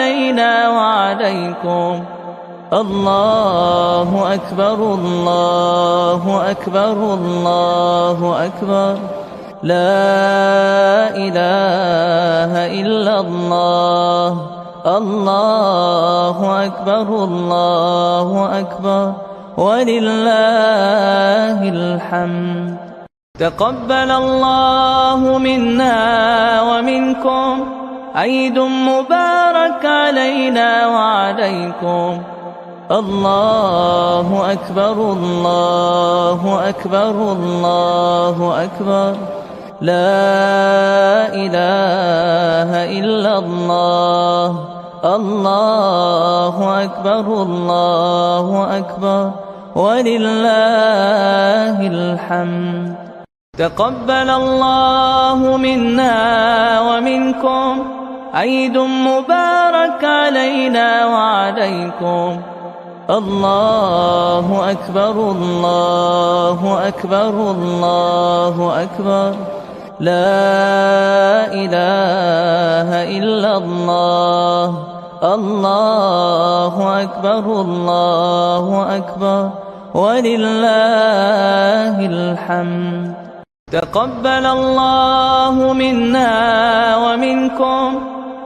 علينا وعليكم. الله أكبر الله أكبر الله أكبر. لا إله إلا الله. الله أكبر الله أكبر ولله الحمد. تقبل الله منا ومنكم. عيد مبارك علينا وعليكم. الله أكبر الله أكبر الله أكبر. لا إله إلا الله. الله أكبر الله أكبر ولله الحمد. تقبل الله منا ومنكم. عيد مبارك علينا وعليكم. الله أكبر الله أكبر الله أكبر. لا إله إلا الله. الله أكبر الله أكبر ولله الحمد. تقبل الله منا ومنكم.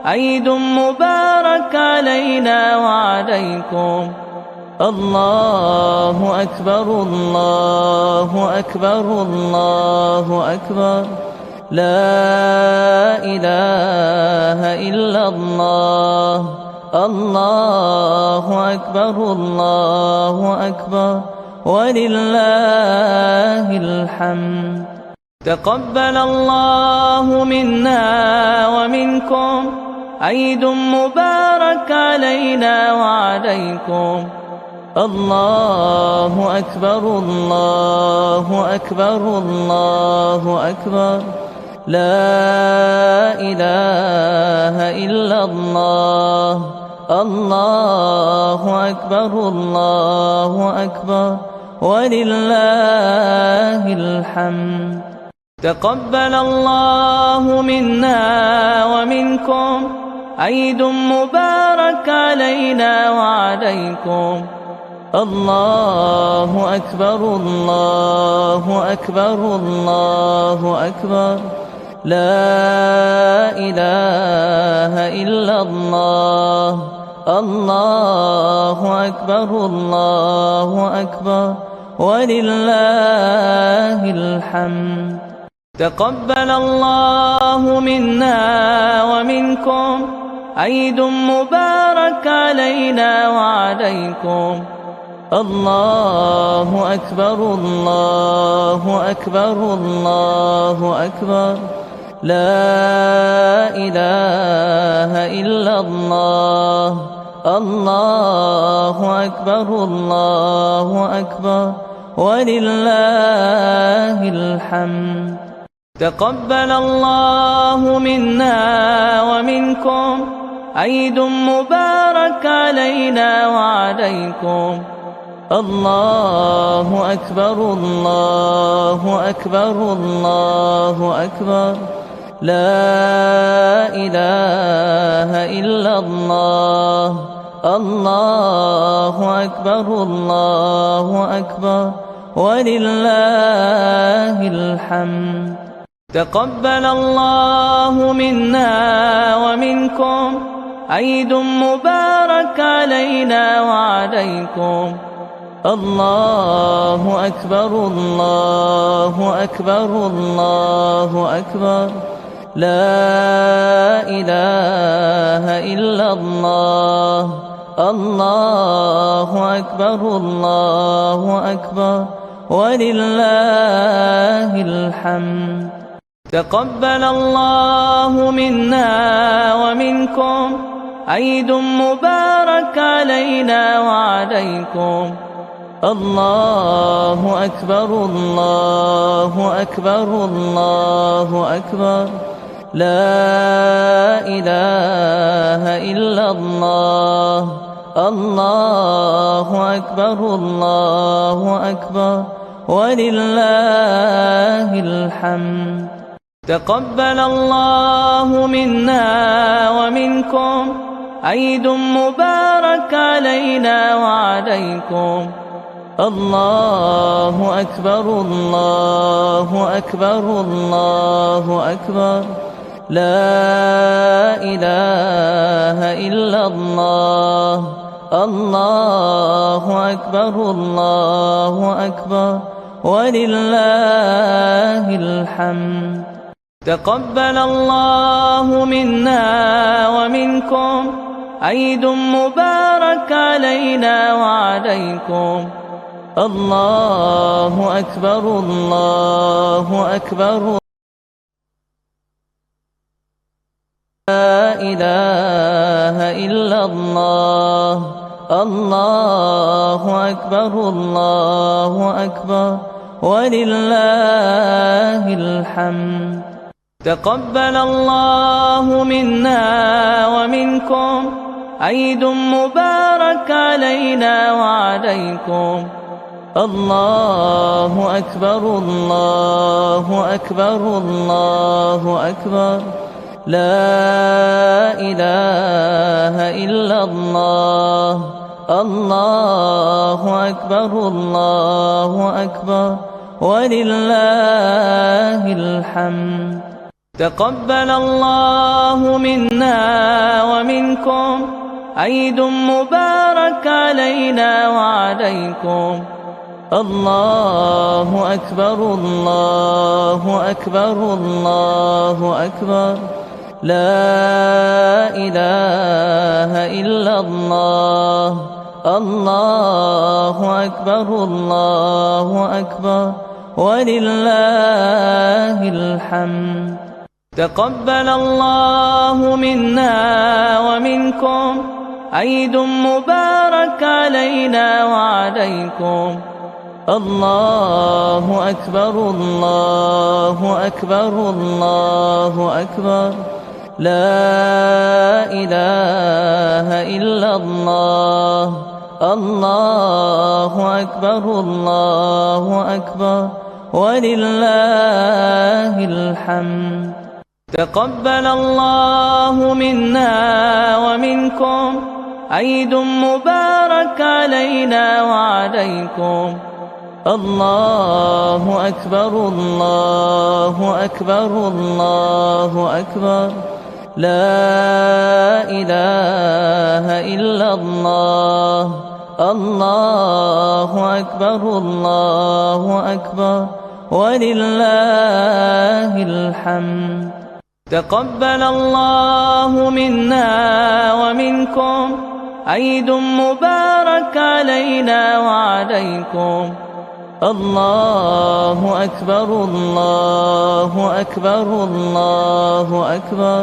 عيد مبارك علينا وعليكم. الله أكبر الله أكبر الله أكبر. لا إله إلا الله. الله أكبر الله أكبر ولله الحمد. تقبل الله منا ومنكم. عيد مبارك علينا وعليكم. الله أكبر الله أكبر الله أكبر. لا إله إلا الله. الله أكبر الله أكبر ولله الحمد. تقبل الله منا ومنكم. عيد مبارك علينا وعليكم. الله أكبر الله أكبر الله أكبر. لا إله إلا الله. الله أكبر الله أكبر ولله الحمد. تقبل الله منا ومنكم. عيد مبارك علينا وعليكم. الله أكبر الله أكبر الله أكبر. لا إله إلا الله. الله أكبر الله أكبر ولله الحمد. تقبل الله منا ومنكم. عيد مبارك علينا وعليكم. الله أكبر الله أكبر الله أكبر. لا إله إلا الله. الله أكبر الله أكبر ولله الحمد. تقبل الله منا ومنكم. عيد مبارك علينا وعليكم. الله أكبر الله أكبر الله أكبر. لا إله إلا الله. الله أكبر الله أكبر ولله الحمد. تقبل الله منا ومنكم. عيد مبارك علينا وعليكم. الله أكبر الله أكبر الله أكبر. لا إله إلا الله. الله أكبر الله أكبر ولله الحمد. تقبل الله منا ومنكم. عيد مبارك علينا وعليكم. الله أكبر الله أكبر الله أكبر، لا إله إلا الله. الله أكبر الله أكبر ولله الحمد. تقبل الله منا ومنكم، عيد مبارك علينا وعليكم. الله أكبر الله أكبر، لا إله إلا الله. الله أكبر الله أكبر ولله الحمد. تقبل الله منا ومنكم، عيد مبارك علينا وعليكم. الله أكبر الله أكبر الله أكبر، لا إله إلا الله. الله أكبر الله أكبر ولله الحمد. تقبل الله منا ومنكم، عيد مبارك علينا وعليكم. الله أكبر الله أكبر الله أكبر، لا إله إلا الله. الله أكبر الله أكبر ولله الحمد. تقبل الله منا ومنكم، عيد مبارك علينا وعليكم. الله أكبر الله أكبر الله أكبر، لا إله إلا الله. الله أكبر الله أكبر ولله الحمد. تقبل الله منا ومنكم، عيد مبارك علينا وعليكم. الله أكبر الله أكبر الله أكبر، لا إله إلا الله. الله أكبر الله أكبر ولله الحمد. تقبل الله منا ومنكم، عيد مبارك علينا وعليكم. الله أكبر الله أكبر الله أكبر،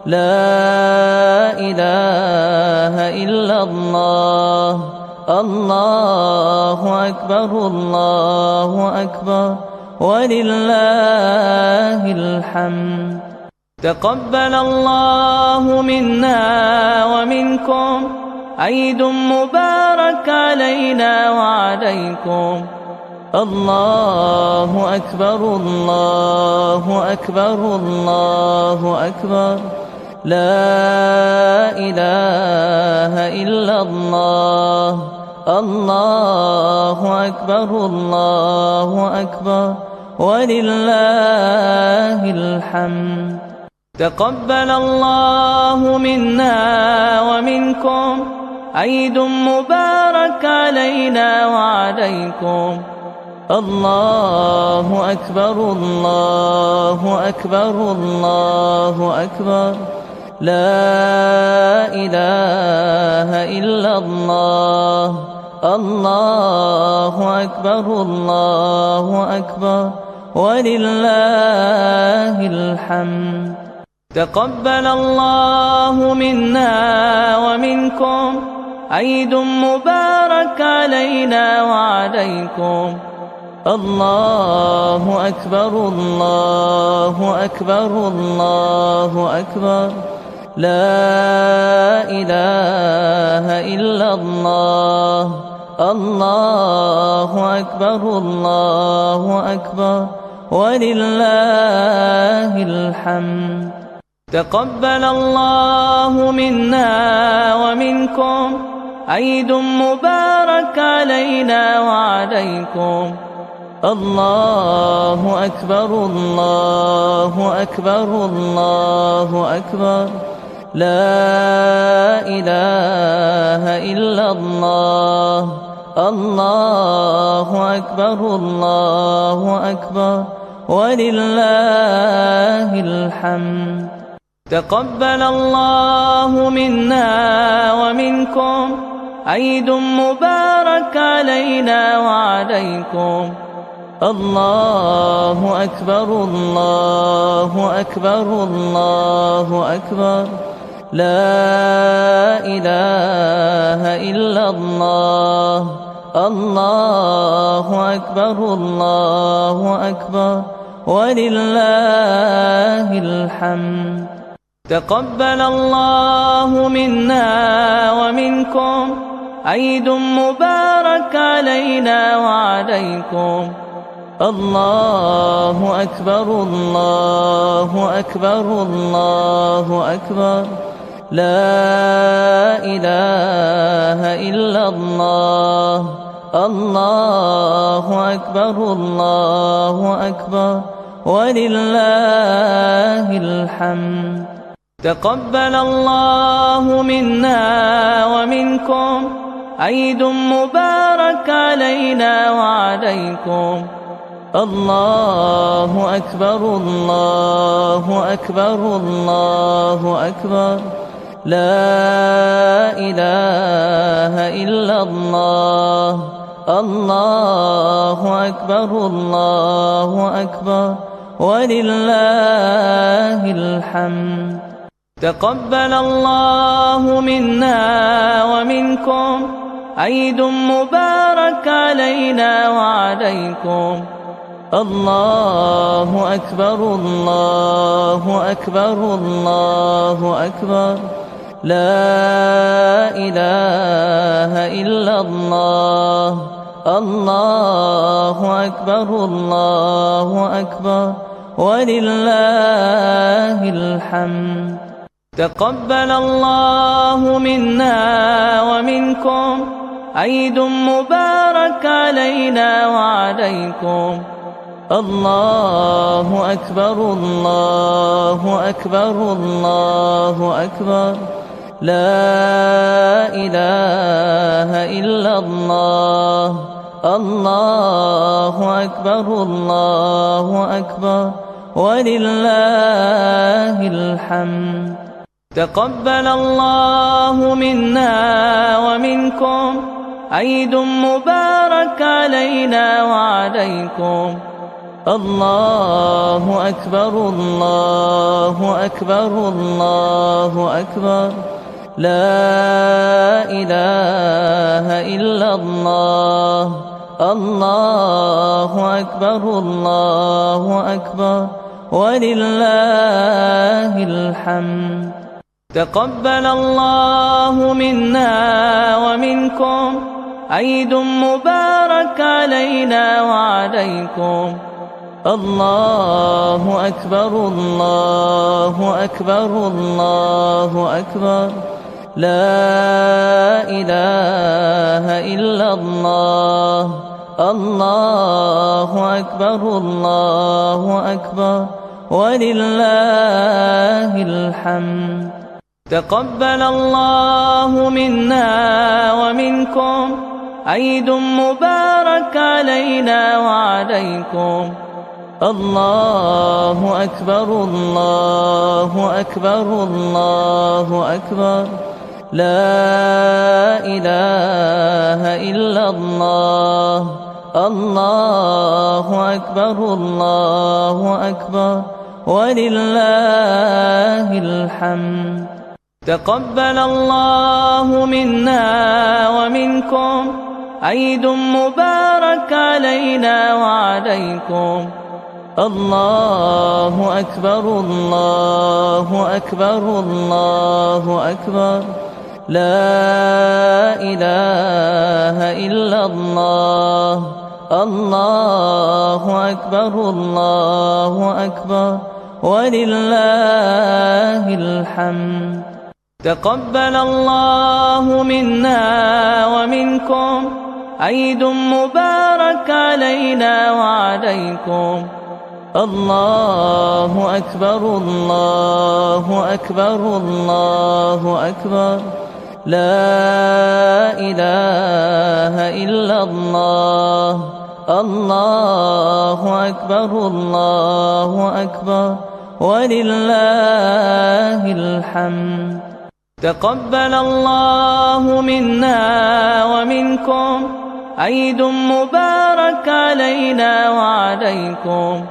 لا إله إلا الله. الله أكبر الله أكبر ولله الحمد. تقبل الله منا ومنكم، عيد مبارك علينا وعليكم. الله أكبر الله أكبر الله أكبر، لا إله إلا الله. الله أكبر الله أكبر ولله الحمد. تقبل الله منا ومنكم، عيد مبارك علينا وعليكم. الله أكبر الله أكبر الله أكبر، لا إله إلا الله. الله أكبر الله أكبر ولله الحمد. تقبل الله منا ومنكم، عيد مبارك علينا وعليكم. الله أكبر الله أكبر الله أكبر، لا إله إلا الله. الله أكبر الله أكبر ولله الحمد. تقبل الله منا ومنكم عيد مبارك علينا وعليكم. الله أكبر الله أكبر الله أكبر، لا إله إلا الله. الله أكبر الله أكبر ولله الحمد. تقبل الله منا ومنكم عيد مبارك علينا وعليكم. الله أكبر الله أكبر الله أكبر، لا إله إلا الله. الله أكبر الله أكبر ولله الحمد. تقبل الله منا ومنكم عيد مبارك علينا وعليكم. الله أكبر الله أكبر الله أكبر، لا إله إلا الله. الله أكبر الله أكبر ولله الحمد. تقبل الله منا ومنكم عيد مبارك علينا وعليكم. الله أكبر الله أكبر الله أكبر، لا إله إلا الله. الله أكبر الله أكبر ولله الحمد. تقبل الله منا ومنكم عيد مبارك علينا وعليكم. الله أكبر الله أكبر الله أكبر، لا إله إلا الله. الله أكبر الله أكبر ولله الحمد. تقبل الله منا ومنكم عيد مبارك علينا وعليكم. الله أكبر الله أكبر الله أكبر، لا إله إلا الله. الله أكبر الله أكبر ولله الحمد. تقبل الله منا ومنكم عيد مبارك علينا وعليكم. الله أكبر الله أكبر الله أكبر، لا إله إلا الله. الله أكبر الله أكبر ولله الحمد. تقبل الله منا ومنكم عيد مبارك علينا وعليكم. الله أكبر الله أكبر الله أكبر، لا إله إلا الله. الله أكبر الله أكبر ولله الحمد. تقبل الله منا ومنكم عيد مبارك علينا وعليكم. الله أكبر الله أكبر الله أكبر، لا إله إلا الله. الله أكبر الله أكبر ولله الحمد. تقبل الله منا ومنكم عيد مبارك علينا وعليكم. الله أكبر الله أكبر الله أكبر، لا إله إلا الله. الله أكبر الله أكبر ولله الحمد. تقبل الله منا ومنكم عيد مبارك علينا وعليكم. الله أكبر الله أكبر الله أكبر. لا إله إلا الله. الله أكبر الله أكبر ولله الحمد. تقبل الله منا ومنكم عيد مبارك علينا وعليكم.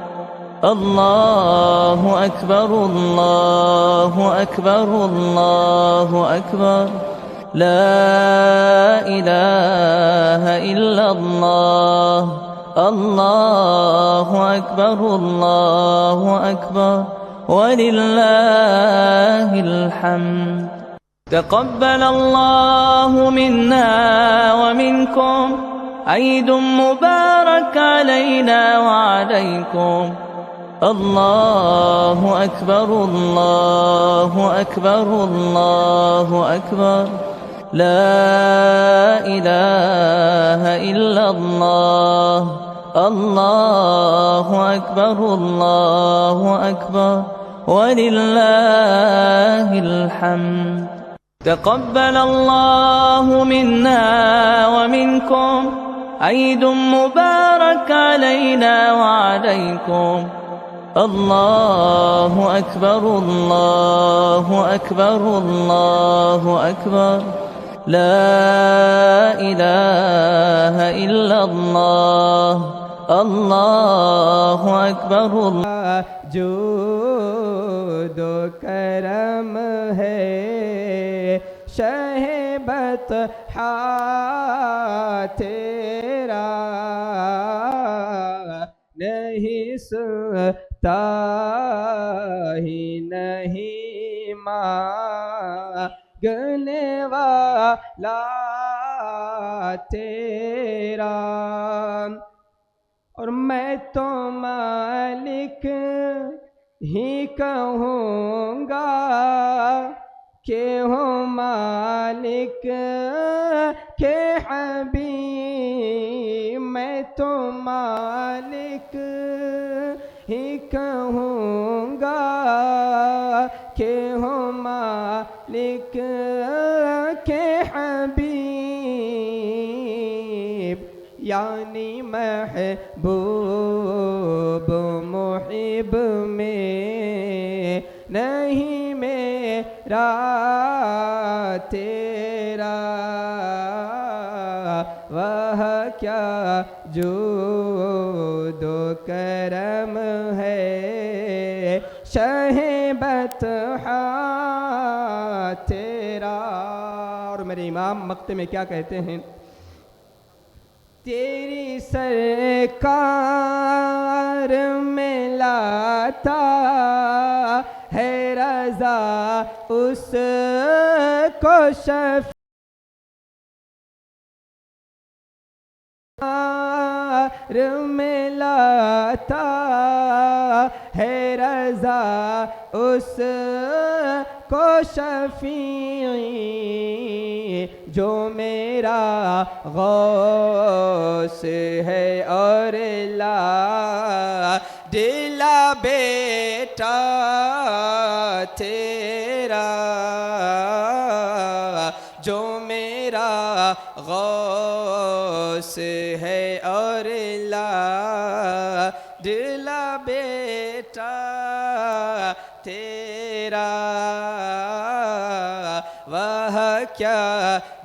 الله أكبر الله أكبر الله أكبر. لا إله إلا الله. الله أكبر الله أكبر ولله الحمد. تقبل الله منا ومنكم عيد مبارك علينا وعليكم. الله أكبر الله أكبر الله أكبر. لا إله إلا الله. الله أكبر الله أكبر ولله الحمد. تقبل الله منا ومنكم عيد مبارك علينا وعليكم. الله أكبر الله أكبر الله أكبر. لا إله إلا الله. الله أكبر. जूद करम है शहबत तेरा नहीं सुनता ही नहीं मांगने वाला तेरा। और मैं तो मालिक ही कहूँगा के हो मालिक के हबीब। मैं तो मालिक ही कहूँगा के हो मालिक के हबीब। यानी महबूब मुहिब में नहीं मेरा तेरा। वह क्या जूद करम है शहबत तेरा। और मेरे इमाम मक्ते में क्या कहते हैं? तेरी सरकार में लाता है रज़ा उसको शफ़ीअ में लाता है रज़ा उसको शफ़ीअ। जो मेरा गौस है और ला दिला बेटा तेरा। जो मेरा गौस है और ला दिला बेटा तेरा। वह क्या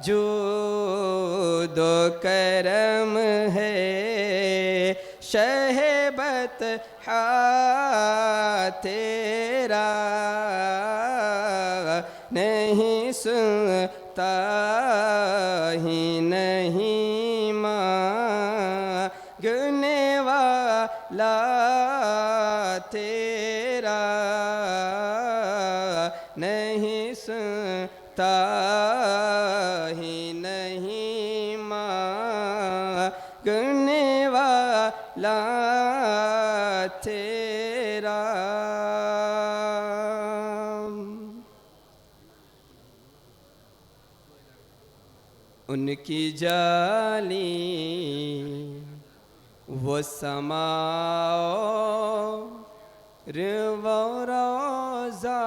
जूद करम है शहबत तेरा नहीं सुनता ही नहीं मांगने वाला तेरा। नहीं सुनता ही नहीं मांगने वाला तेरा। उनकी जाली वो समाओ वो रोज़ा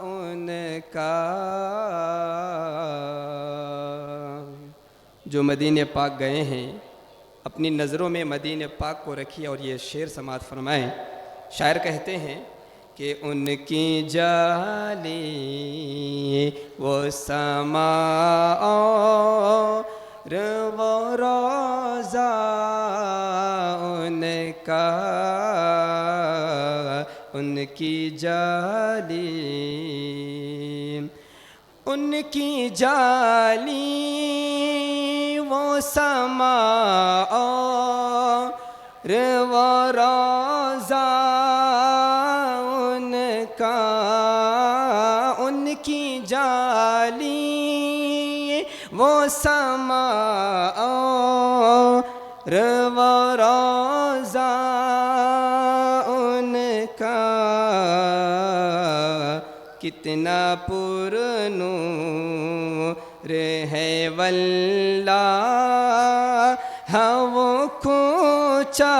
उनका। जो मदीने पाक गए हैं अपनी नज़रों में मदीने पाक को रखिए और ये शेर समात फरमाएं। शायर कहते हैं कि उनकी जाली वो समाओ वो रोज़ा उनका। उनकी जाली उनकी जाली वो समाओ वो रोज़ा उनका। उनकी जाली वो समाओ वो रोज़ा उनका। कितना पुरनूर है वल्लाह वो कूचा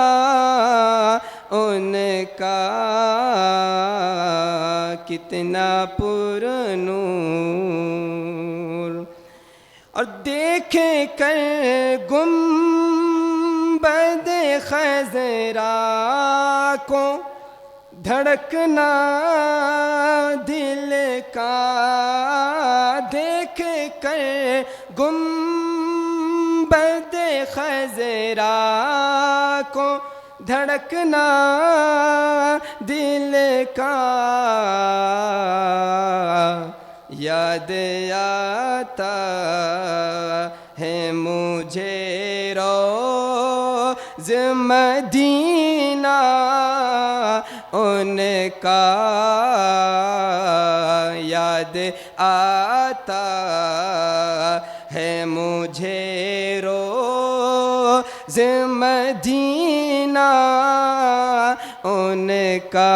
उनका। कितना पुरनूर और देखे कर गुंबद खज़रा को धड़कना दिल का। देख कर गुंबद खज़रा को धड़कना दिल का। याद आता है मुझे रोज़ मदीना उनका। याद आता है मुझे रोज़ मदीना उनका।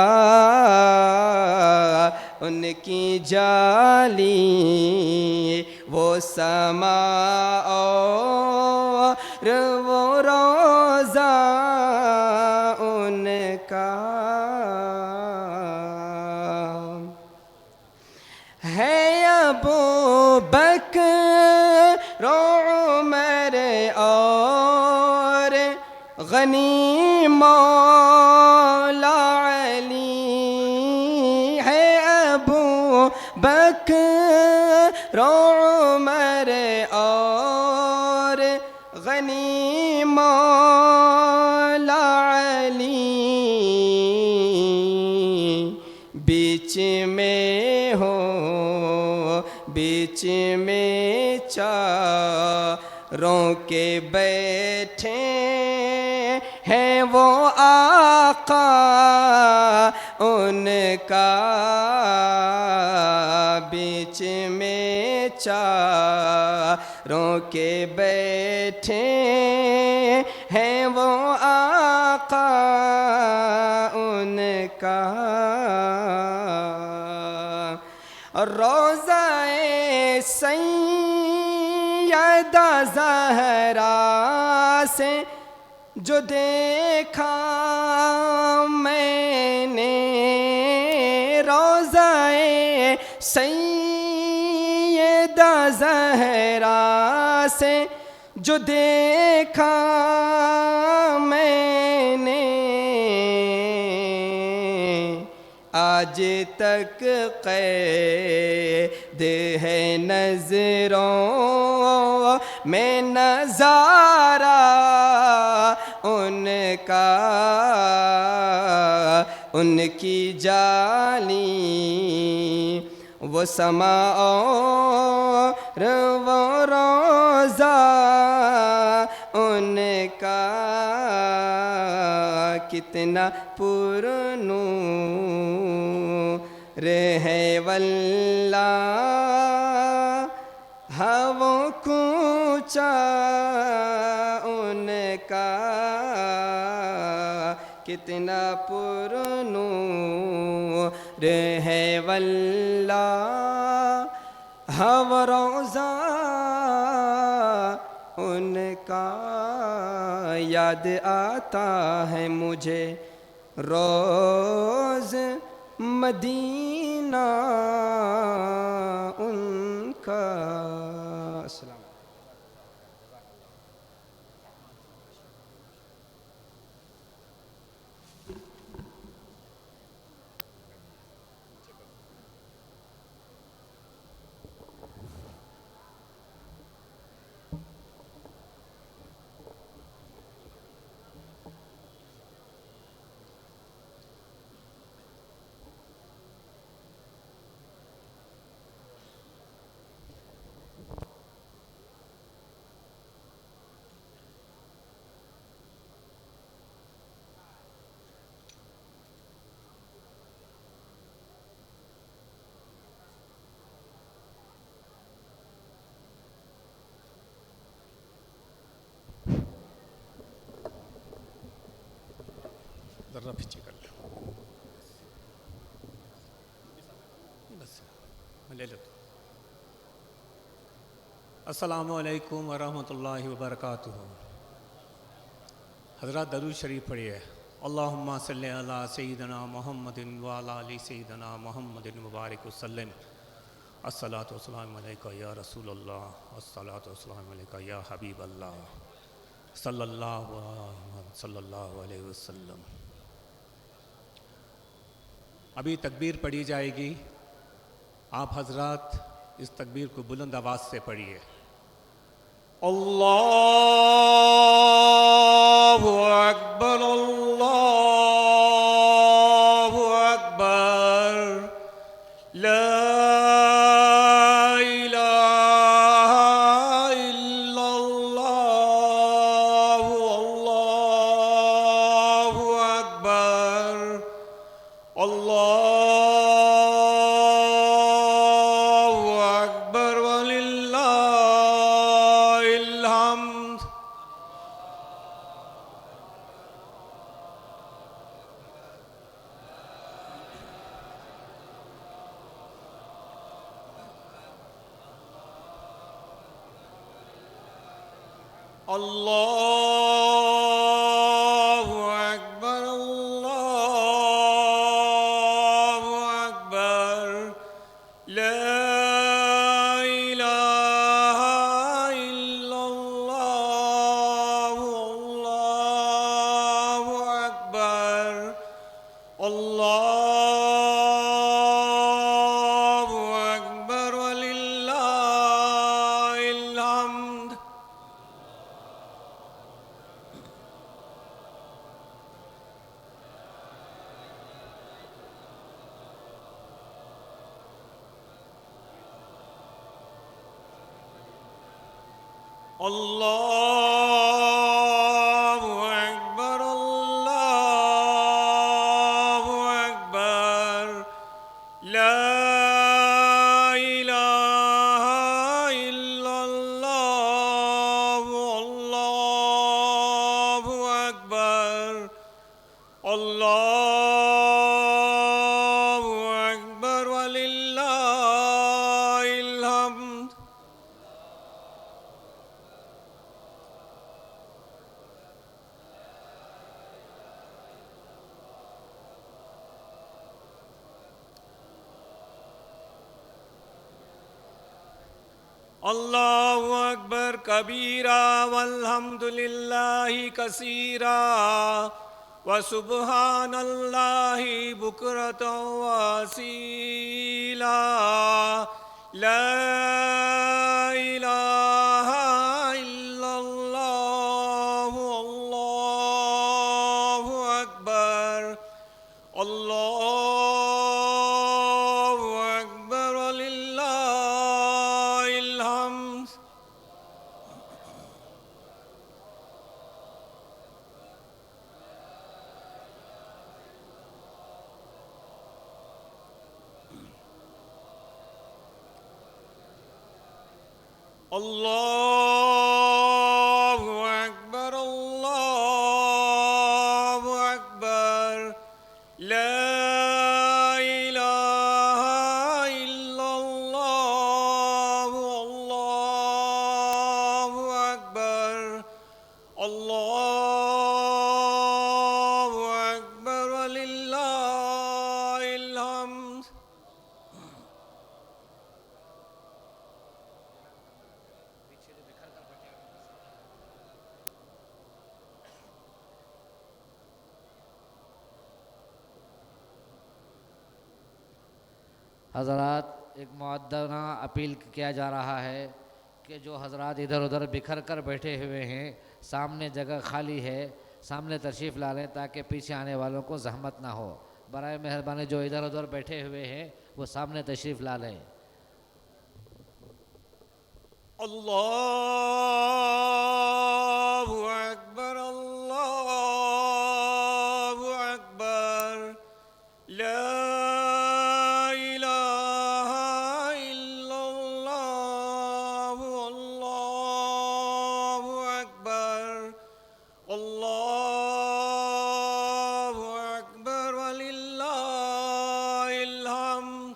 उनकी जाली वो समाओ वो रोज़ा उनका। है अबू बकर उमर और गनी मौला अली। है अबू बकर उमर और गनी मौला अली। बीच में हो बीच में चारों के बैठे हैं वो आका उनका। बीच में चारों के बैठे हैं वो आका उनका। रोज़ाए सैयदा ज़हरा से जो देखा मैंने। रोज़ाए सैयदा ज़हरा से जो देखा मैंने। आज तक कैद है नज़रों में नज़ारा उनका। उनकी जाली वो समाओ वो रोज़ा उनका। कितना पुरनूर है वल्लाह वो कूचा उनका। कितना पुरनूर है वल्लाह वो रोज़ा का याद आता है मुझे रोज़ मदीना उनका। अस्सलाम। ज़रा पीछे कर लो, बस मैं ले लेता हूँ। अस्सलामु अलैकुम वरहमतुल्लाहि वबरकातुहू। हज़रत दरूद शरीफ पढ़िए। अल्लाहुम्मा सल्ली अला सय्यिदना मुहम्मदिन व अला आलि सय्यिदना मुहम्मदिन मुबारक वसल्लम। अस्सलातु वस्सलामु अलैका या रसूल अल्लाह, अस्सलातु वस्सलामु अलैका या हबीब अल्लाह, सल्लल्लाहु अलैहि वसल्लम। अभी तकबीर पढ़ी जाएगी। आप हजरात इस तकबीर को बुलंद आवाज़ से पढ़िए। अल्लाहु अकबर, अल्लाहु अकबर, ला इलाहा इल्लल्लाहु, अल्लाहु अकबर, अल्लाहु अकबर वलिल्लाहिल हम्द। अल्लाहु अकबर, अल्लाहु अकबर, ला इलाहा इल्लल्लाहु, अल्लाहु अकबर, अल्लाहु अकबर वलिल्लाहिल हम्द। अल्लाहु अकबर, अल्लाहु अकबर, ला इलाहा इल्लल्लाहु, अल्लाहु अकबर, अल्लाहु अकबर वलिल्लाहिल हम्द। अल्लाहु अकबर कबीरा वल्हम्दुलिल्लाहि कसीरा व सुब्हानल्लाहि बुकरतन व असीला। ला इलाहा इल्लल्लाहु, अल्लाहु अकबर, अल्लाहु अकबर वलिल्लाहिल हम्द। अल्लाहु अकबर, अल्लाहु अकबर, ला इलाहा इल्लल्लाहु, अल्लाहु अकबर, हज़रात, एक मुअद्दना अपील किया जा रहा है कि जो हज़रात इधर उधर बिखर कर बैठे हुए हैं, सामने जगह खाली है, सामने तशरीफ़ ला लें ताकि पीछे आने वालों को ज़हमत ना हो। बराए मेहरबानी जो इधर उधर बैठे हुए हैं वो सामने तशरीफ़ ला लें। अल्लाहु अकबर, अल्लाहु अकबर, ला इलाहा इल्लल्लाह, अल्लाहु अकबर, अल्लाहु अकबर वलिल्लाहिल हम्द।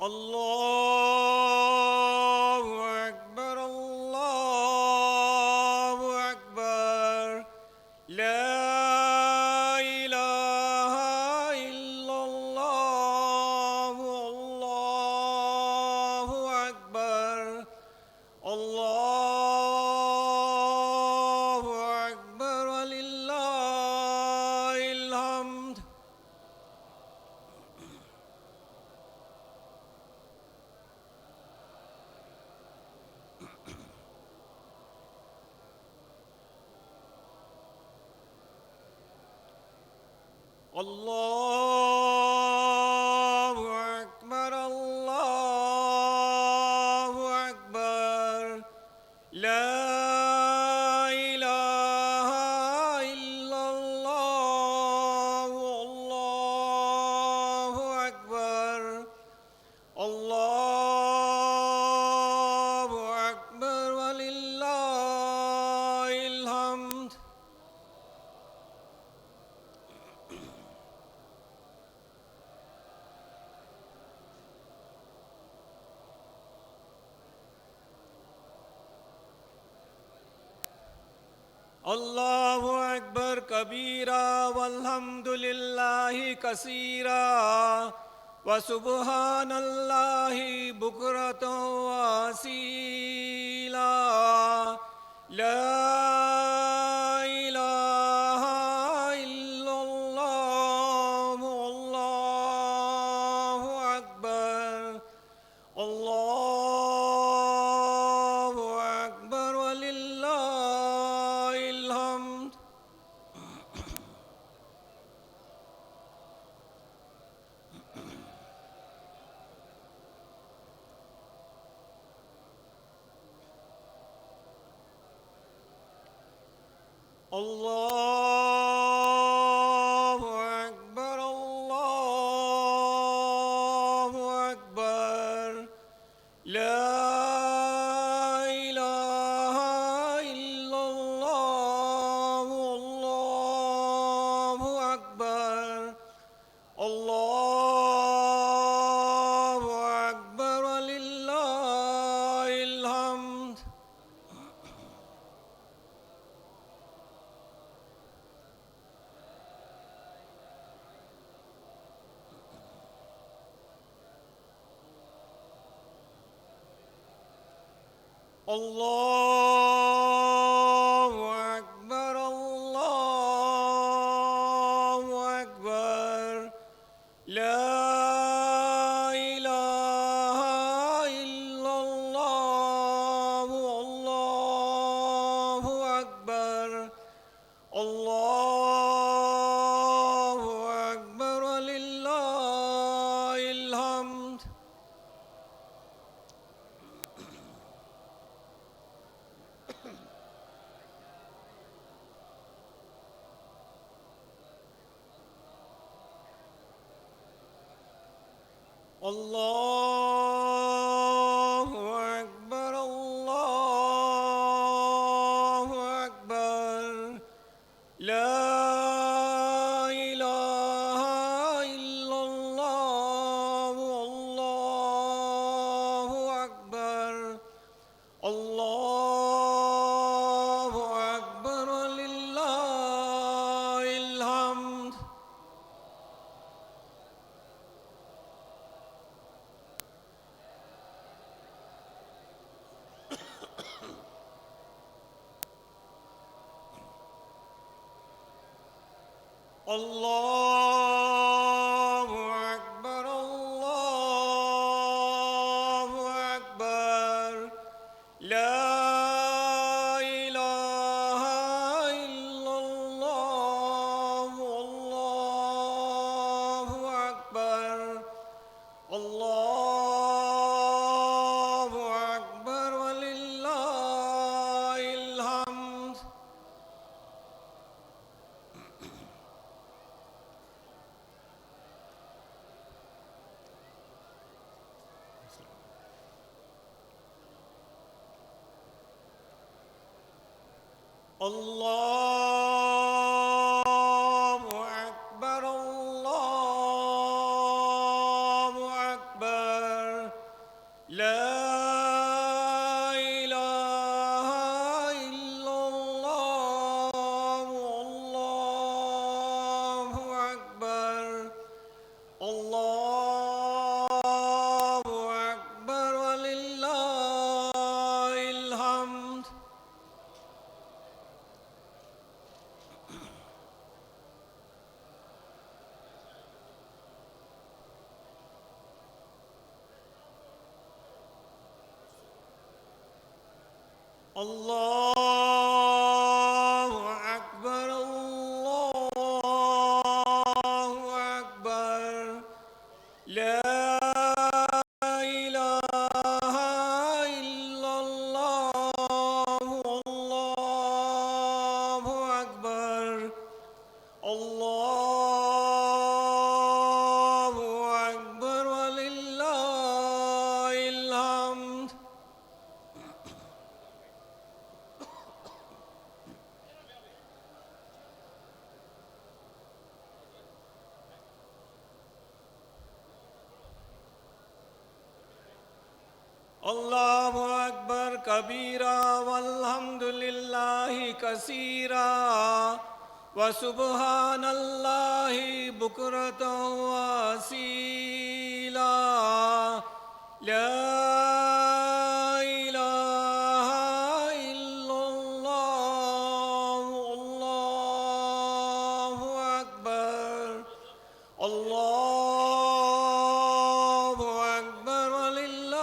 अल्लाहु अकबर, अल्लाहु अकबर, ला इलाहा इल्लल्लाह, अल्लाहु अकबर, अल्लाहु अकबर वलिल्लाहिल हम्द। अल्लाहु अकबर, अल्लाहु अकबर, ला इलाहा इल्लल्लाह, अल्लाहु अकबर, अल्लाहु अकबर वलिल्लाहिल हम्द। अल्लाहु अकबर कबीरा वल्हम्दुलिल्लाहि कसीरा व सुब्हानल्लाहि बुकरतन व असीला, ला इलाहा इल्लल्लाह, अल्लाहु अकबर, अल्लाहु अकबर वलिल्लाहिल हम्द। अल्लाहु अकबर, अल्लाहु अकबर, ला इलाहा इल्लल्लाह, अल्लाहु अकबर, अल्लाहु अकबर वलिल्लाहिल हम्द। अल्लाहु अकबर, अल्लाहु अकबर, ला इलाहा इल्लल्लाह, अल्लाहु अकबर, अल्लाहु अकबर वलिल्लाहिल हम्द। अल्लाहु अकबर, अल्लाहु अकबर, ला इलाहा इल्लल्लाह, अल्लाहु अकबर, अल्लाहु अकबर वलिल्लाहिल हम्द। अल्लाहु अकबर, अल्लाहु अकबर, ला इलाहा इल्लल्लाह, अल्लाहु अकबर, अल्लाहु अकबर वलिल्लाहिल हम्द। अल्लाहु अकबर, अल्लाहु अकबर, ला इलाहा इल्लल्लाह, अल्लाहु अकबर, अल्लाहु अकबर वलिल्लाहिल हम्द। अल्लाहु अकबर, अल्लाहु अकबर, ला इलाहा इल्लल्लाह, अल्लाहु अकबर, अल्लाहु अकबर वलिल्लाहिल हम्द। अल्लाहु अकबर कबीरा वल्हम्दुलिल्लाहि कसीरा व सुब्हानल्लाहि बुकरतन व असीला, ला इलाहा इल्लल्लाह, अल्लाहु अकबर, अल्लाहु अकबर वलिल्लाहिल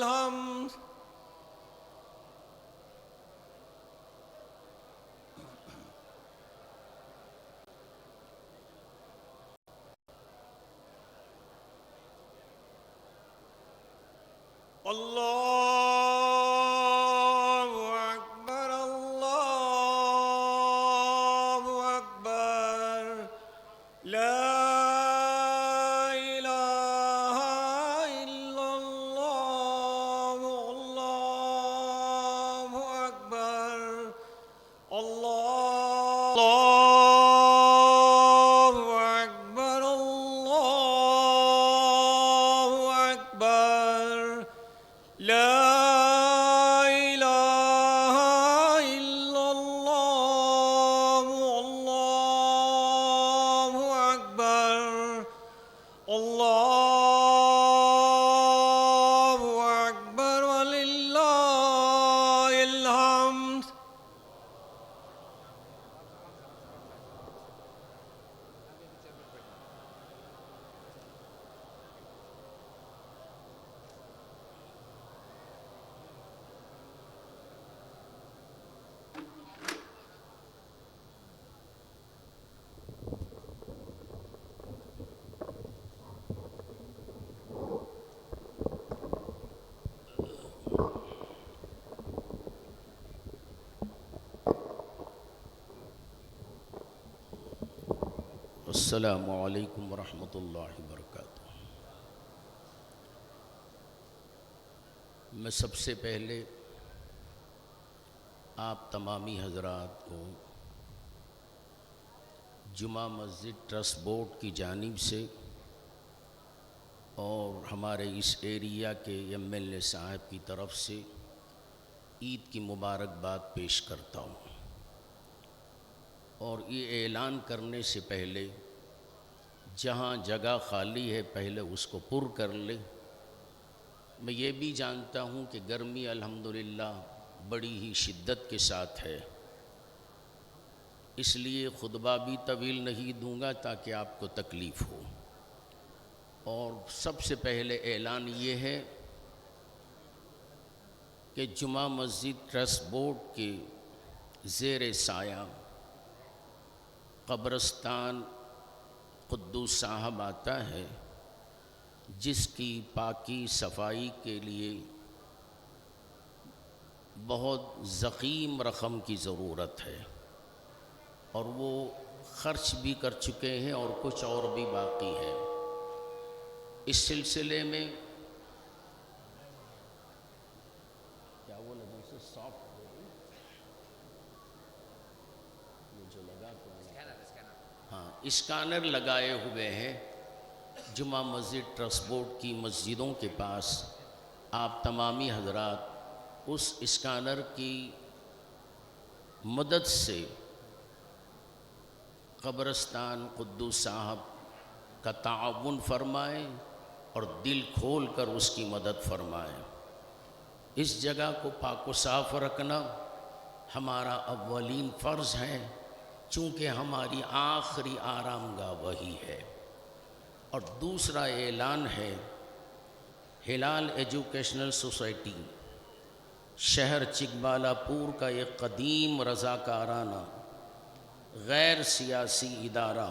हम्द। अल्लाहु अकबर, अल्लाहु अकबर, ला इलाहा इल्लल्लाह, अल्लाहु अकबर, अल्लाहु अकबर, अल्लाहु अकबर, ला इलाहा इल्लल्लाह, अल्लाहु अकबर, अल्लाहु अकबर वलिल्लाहिल हम्द। अस्सलामु अलैकुम वरहमतुल्लाहि वबरकातुहू। मैं सबसे पहले आप तमामी हज़रात को जुमा मस्जिद ट्रस्ट बोर्ड की जानिब से और हमारे इस एरिया के MLA साहब की तरफ से ईद की मुबारकबाद पेश करता हूँ। और ये ऐलान करने से पहले जहाँ जगह खाली है पहले उसको पुर कर ले। मैं ये भी जानता हूँ कि गर्मी अल्हम्दुलिल्लाह बड़ी ही शिद्दत के साथ है इसलिए खुतबा भी तवील नहीं दूंगा ताकि आपको तकलीफ़ हो। और सबसे पहले ऐलान ये है कि जुमा मस्जिद ट्रस्ट बोर्ड के ज़ेर साया कब्रस्तान कुद्दूस साहब आता है, जिसकी पाकी सफाई के लिए बहुत ज़ख़ीम रकम की ज़रूरत है और वो ख़र्च भी कर चुके हैं और कुछ और भी बाकी है। इस सिलसिले में क्या वो लगे से सॉफ्ट जो लगा हाँ, स्कैनर लगाए हुए हैं जुमा मस्जिद ट्रस्ट बोर्ड की मस्जिदों के पास। आप तमामी हजरात उस स्कैनर की मदद से कब्रस्तान कुद्दूस साहब का ताउन फरमाएँ और दिल खोल कर उसकी मदद फरमाएँ। इस जगह को पाक व साफ रखना हमारा अव्वलीन फ़र्ज़ है, चूँकि हमारी आखिरी आरामगाह वही है। और दूसरा ऐलान है, हिलाल एजुकेशनल सोसाइटी शहर चिकबालापुर का एक कदीम रज़ाकाराना गैर सियासी इदारा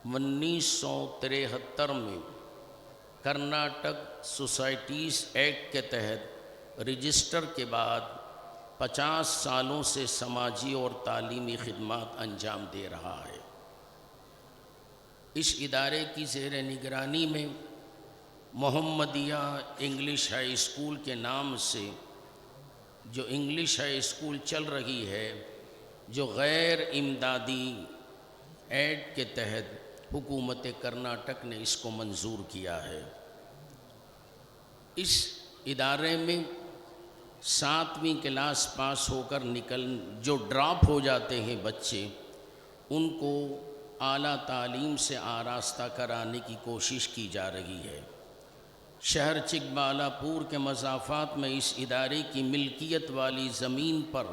1973 में कर्नाटक सोसाइटीज़ एक्ट के तहत रजिस्टर के बाद 50 सालों से समाजी और तालीमी खिदमात अंजाम दे रहा है। इस इदारे की ज़ेर निगरानी में मोहम्मदिया इंग्लिश हाई स्कूल के नाम से जो इंग्लिश हाई स्कूल चल रही है, जो गैर इमदादी ऐड के तहत हुकूमत कर्नाटक ने इसको मंजूर किया है। इस इदारे में 7वीं क्लास पास होकर जो ड्रॉप हो जाते हैं बच्चे, उनको आला तालीम से आरास्ता कराने की कोशिश की जा रही है। शहर चिकबालापुर के मज़ाफ़ात में इस इदारे की मिल्कियत वाली ज़मीन पर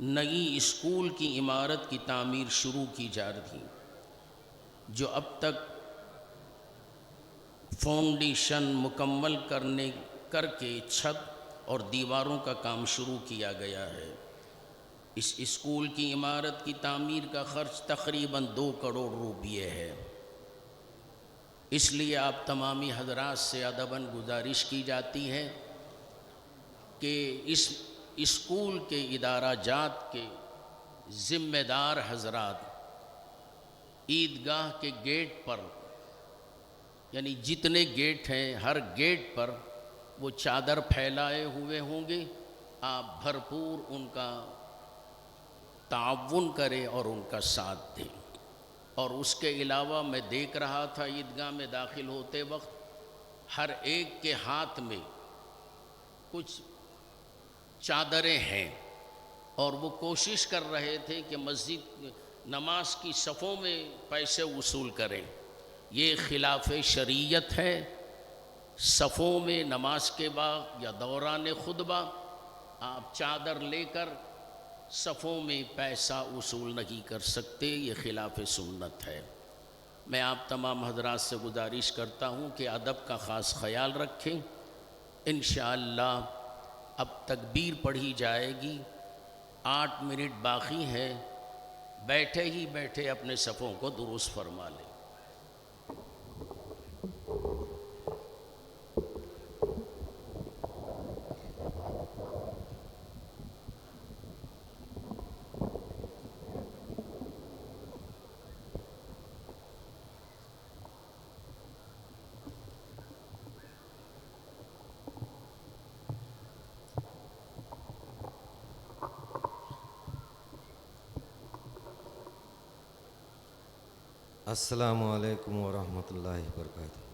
नई स्कूल की इमारत की तामीर शुरू की जा रही, जो अब तक फाउंडेशन मुकम्मल करके छत और दीवारों का काम शुरू किया गया है। इस स्कूल की इमारत की तामीर का खर्च तकरीबन 2 करोड़ रुपये है। इसलिए आप तमामी हजरात से अदबन गुजारिश की जाती है कि इस स्कूल के इदारा जात के ज़िम्मेदार हजरात ईदगाह के गेट पर, यानी जितने गेट हैं हर गेट पर वो चादर फैलाए हुए होंगे। आप भरपूर उनका ताउन करें और उनका साथ दें। और उसके अलावा मैं देख रहा था ईदगाह में दाखिल होते वक्त हर एक के हाथ में कुछ चादरें हैं और वो कोशिश कर रहे थे कि मस्जिद नमाज की सफ़ों में पैसे वसूल करें। ये खिलाफ शरीयत है। सफ़ों में नमाज के बाद या दौरान खुतबा आप चादर लेकर सफ़ों में पैसा वसूल नहीं कर सकते, ये खिलाफ सुन्नत है। मैं आप तमाम हजरात से गुजारिश करता हूँ कि अदब का ख़ास ख्याल रखें। इंशाअल्लाह अब तकबीर पढ़ी जाएगी, 8 मिनट बाकी है। बैठे ही बैठे अपने सफ़ों को दुरुस्त फरमा लें। अस्सलामु अलैकुम वरहमतुल्लाहि वबरकातुहू।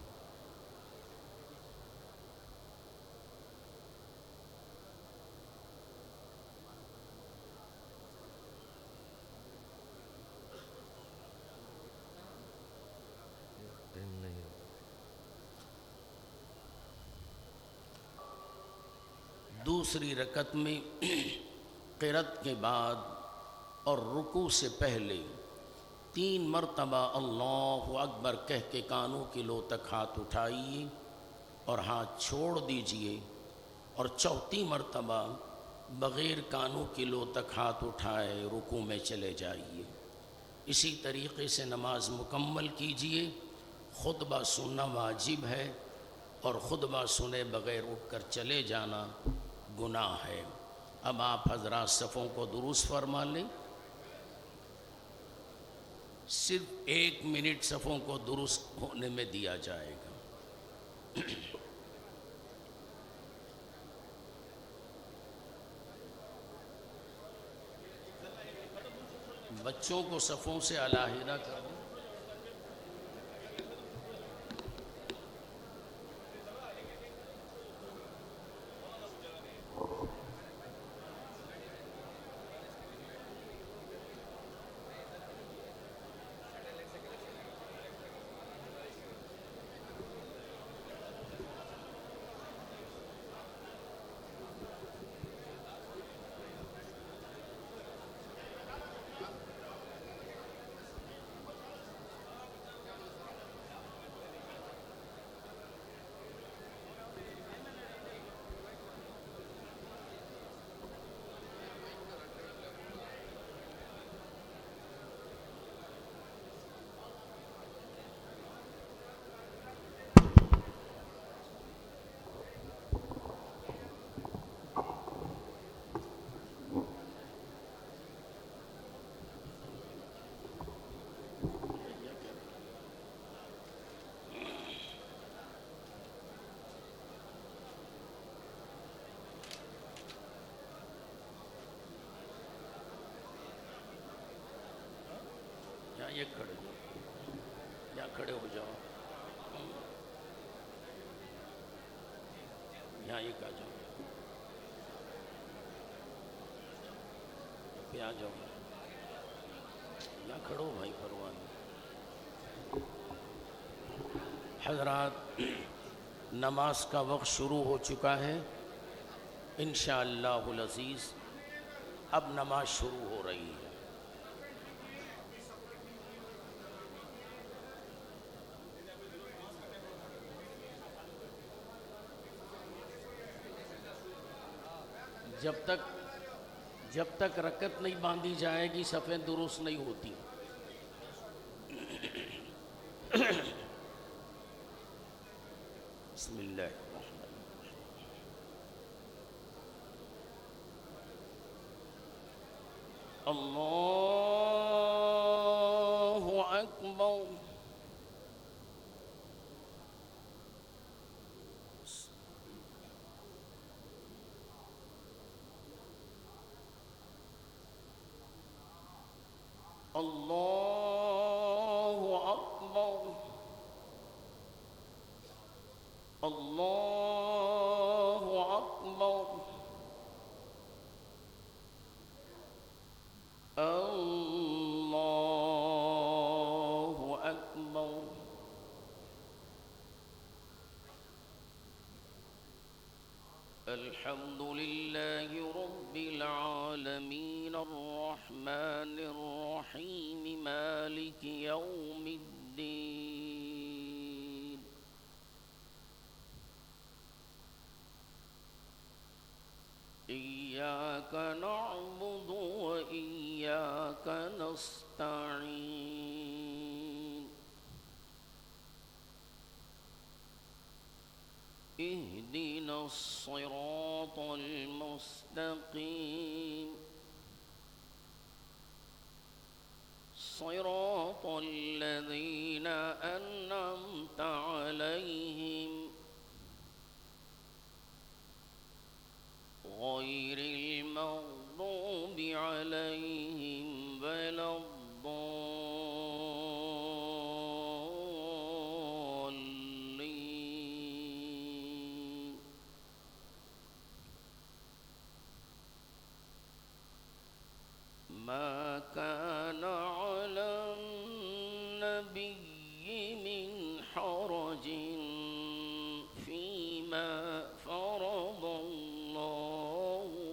दूसरी रकत में क़िरात के बाद और रुकू से पहले 3 मरतबा अल्लाहु अकबर कह के कानों की लो तक हाथ उठाइए और हाथ छोड़ दीजिए, और 4थी मरतबा बग़ैर कानों की लो तक हाथ उठाए रुकू में चले जाइए। इसी तरीक़े से नमाज मुकम्मल कीजिए। खुतबा सुनना वाजिब है और खुतबा सुने बग़ैर उठकर चले जाना गुनाह है। अब आप हज़रात सफ़ों को दुरुस्त फरमा लें। सिर्फ 1 मिनट सफ़ों को दुरुस्त होने में दिया जाएगा। बच्चों को सफ़ों से अलहदा कर दें। ये खड़े या खड़े हो जाओ, यहाँ एक आ जाओ, पे आ जाओ, यहाँ खड़ो भाई परवान। हज़रात, नमाज का वक्त शुरू हो चुका है। इंशाअल्लाहुल अज़ीज़ अब नमाज शुरू हो रही है। जब तक रकत नहीं बांधी जाएगी सफ़ें दुरुस्त नहीं होती। बिस्मिल्लाह। अल्लाहु अकबर। अल्लाहु अकबर। अल्लाहु अकबर। अल्लाहु अकबर। अल्हम्दुलिल्लाहि रब्बिल आलमीन अर्रहमानिर रहीम मालिकि यौमिद्दीन। इय्याक नअबुदु व इय्याक नस्तईन। इहदिनस सिरातल मुस्तकीम। सिरातल लज़ीना अन्अमता अलैहिम गैरिल मग़दूबि अलैहिम वलद्दॉल्लीन। मा कान अलन नबिय्यि मिन हरजिन फीमा फ़रज़ल्लाहु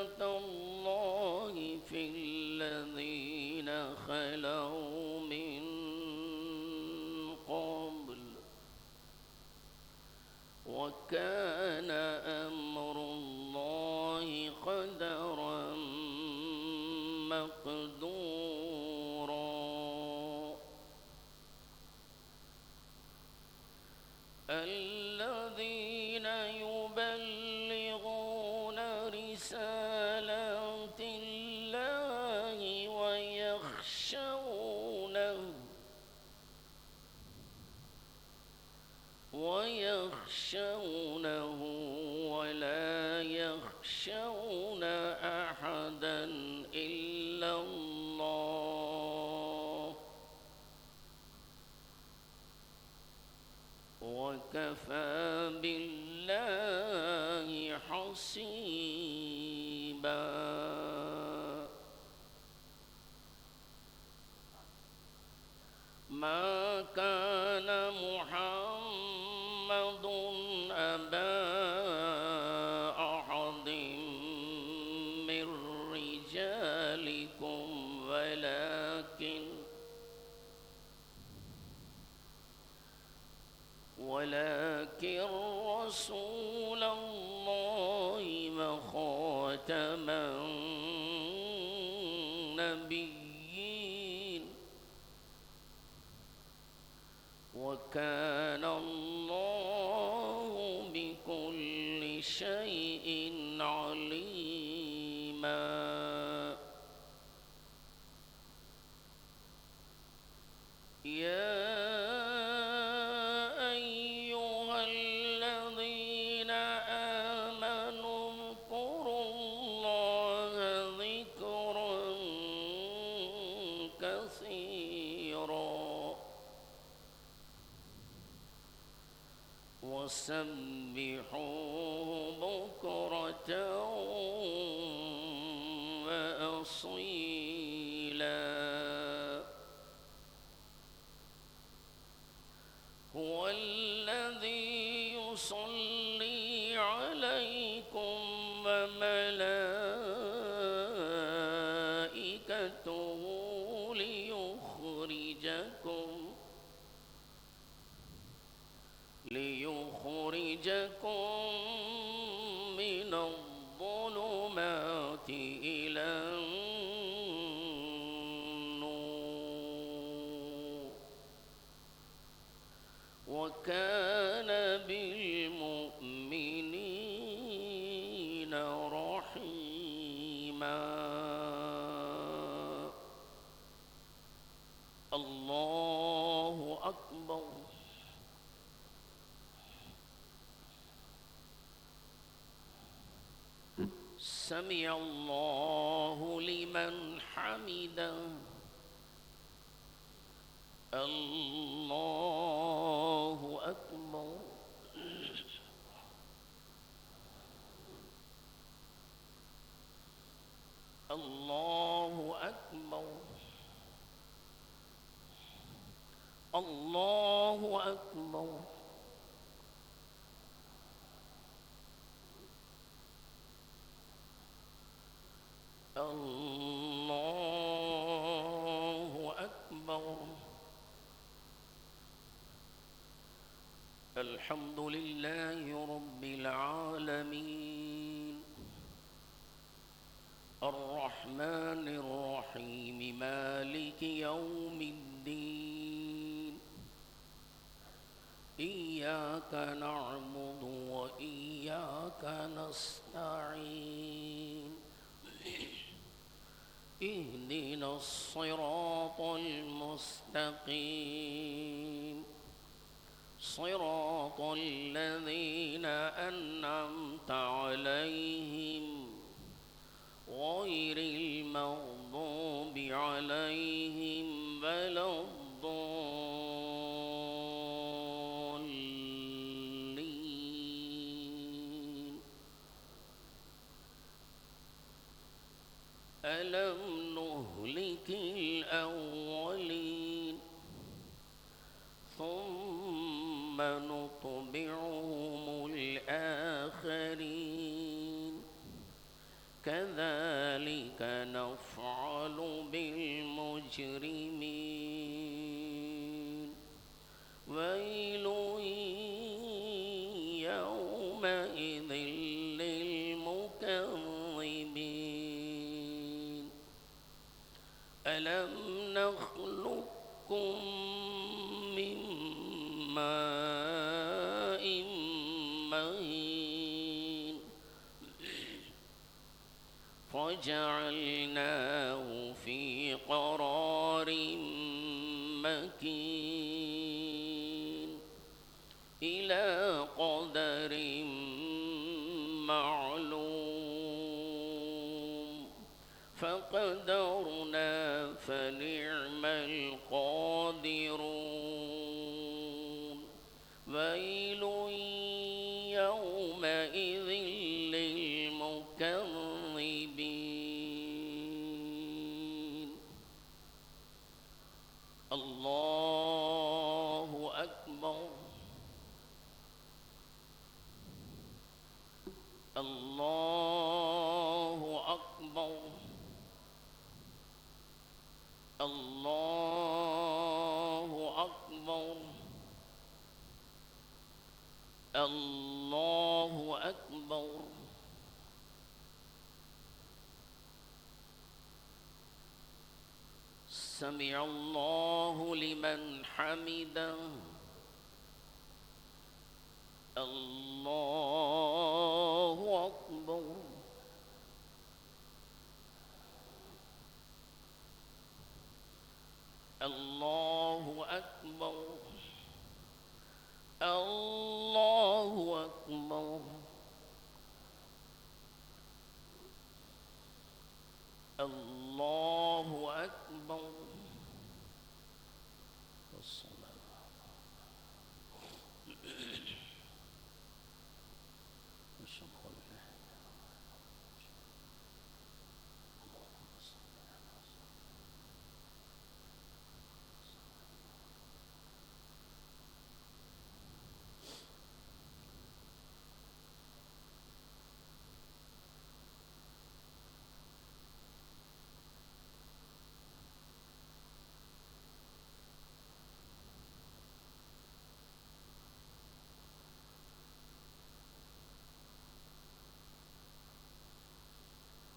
سنة الله في الذين خلوا من قبل وكان أمر الله قدرا مقدورا الذين يبلغون رسالات الله ويخشونه ولا يخشون أحدا إلا الله وكفى بالله حسيبا ما كان محمد أبا أحد من رجالكم ولكن رسول الله وخاتم النبيين وكان الله بكل شيء عليما يا أيها الذين آمنوا اذكروا الله ذكرا كثيرا وسبحوه بكرة وأصيلا هو الذي يصلي عليكم وملائكته ليخرجكم من الظلمات إلى النور وكان بالمؤمنين رحيما الله أكبر سمع الله لمن حمده الله أكبر الله أكبر الله أكبر الله أكبر الحمد لله رب العالمين الرحمن الرحيم مالك يوم الدين إياك نعبد وإياك نستعين اهدنا الصراط المستقيم صراط الذين أنعمت عليهم غير المغضوب عليهم ولا الضالين ألم نهلك الأولين ثم نطبعهم الآخرين كذلك نفعل بالمجرمين ويل يومئذ للمكذبين ألم نخلقكم من ماء مهين فجعلناه في قرار مكين إلى قدر معلوم فقدرنا فنعم القادرون ويل يومئذ للمكذبين الله أكبر الله أكبر الله أكبر الله أكبر سمع الله لمن حمده الله أكبر الله أكبر الله أكبر الله أكبر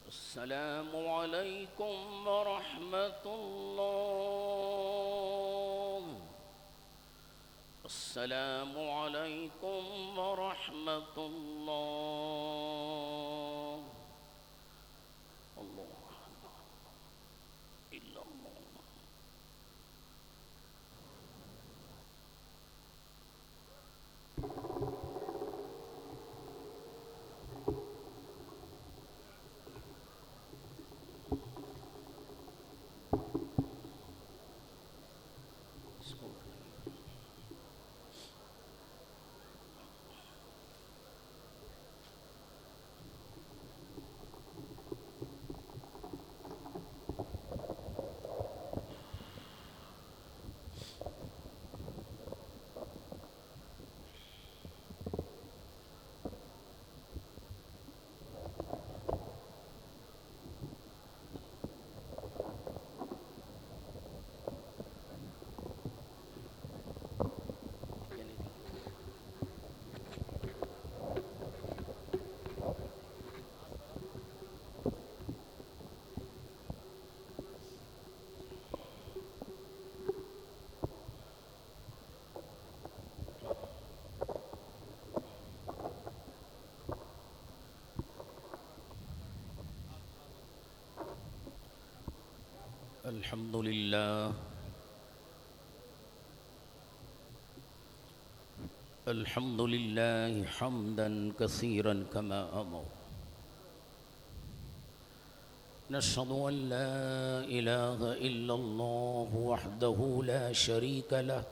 السلام عليكم ورحمة الله السلام عليكم ورحمة الله الله إلا الله الحمد لله الحمد لله حمدا كثيرا كما أمر نشهد أن لا إله إلا الله وحده لا شريك له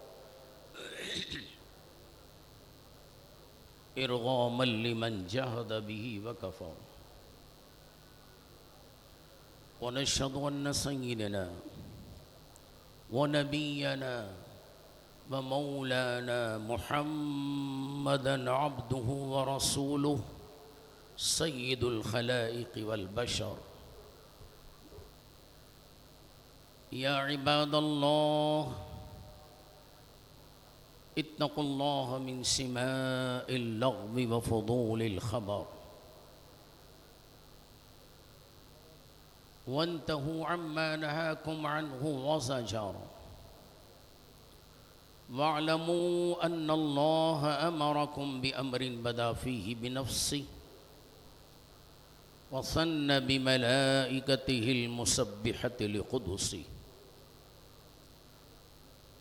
إرغاما لمن جهد به وكفر ونشهد أن سيدنا ونبينا ومولانا محمدا عبده ورسوله सय्यदुल खलाइक़ वल बशर। या इबादल्लाह इत्तक़ुल्लाह मिन सिमाइल लग़्वी व फ़ुदूलिल ख़बर वंतहू अम्मा नहाकुम अन्हु व ज़जर वअलमू अन्नल्लाह अमरकुम बिअम्रिन बदा फ़ीहि बिनफ़्सिहि व सन्न बिमलाइकतिहिल मुसब्बिहति लिक़ुदुसिहि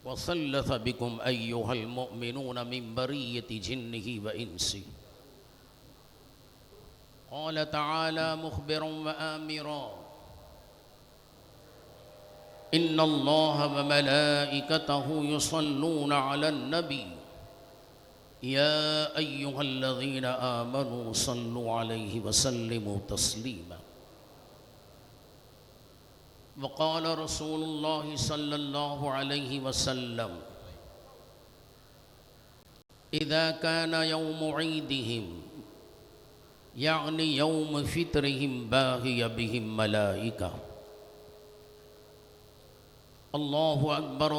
व सल्लत बिकुम अय्युहल मुअमिनून मिन बरिय्यति जिन्निहि व इंसिहि। क़ाल तआला मुख़बिरन व आमिरा इन्नल्लाह व मलाइकतहु युसल्लूना अलन नबी या अय्युहल्लज़ीना आमनू सल्लु अलैहि व सल्लिमू तस्लीमा। वक़ाल रसूलुल्लाहि सल्लल्लाहु अलैहि वसल्लम इज़ा कान यौमु ईदिहिम यानी यौम फ़ित्रिहिम बाहिया बिहिम मलाइका। अल्लाहु अकबर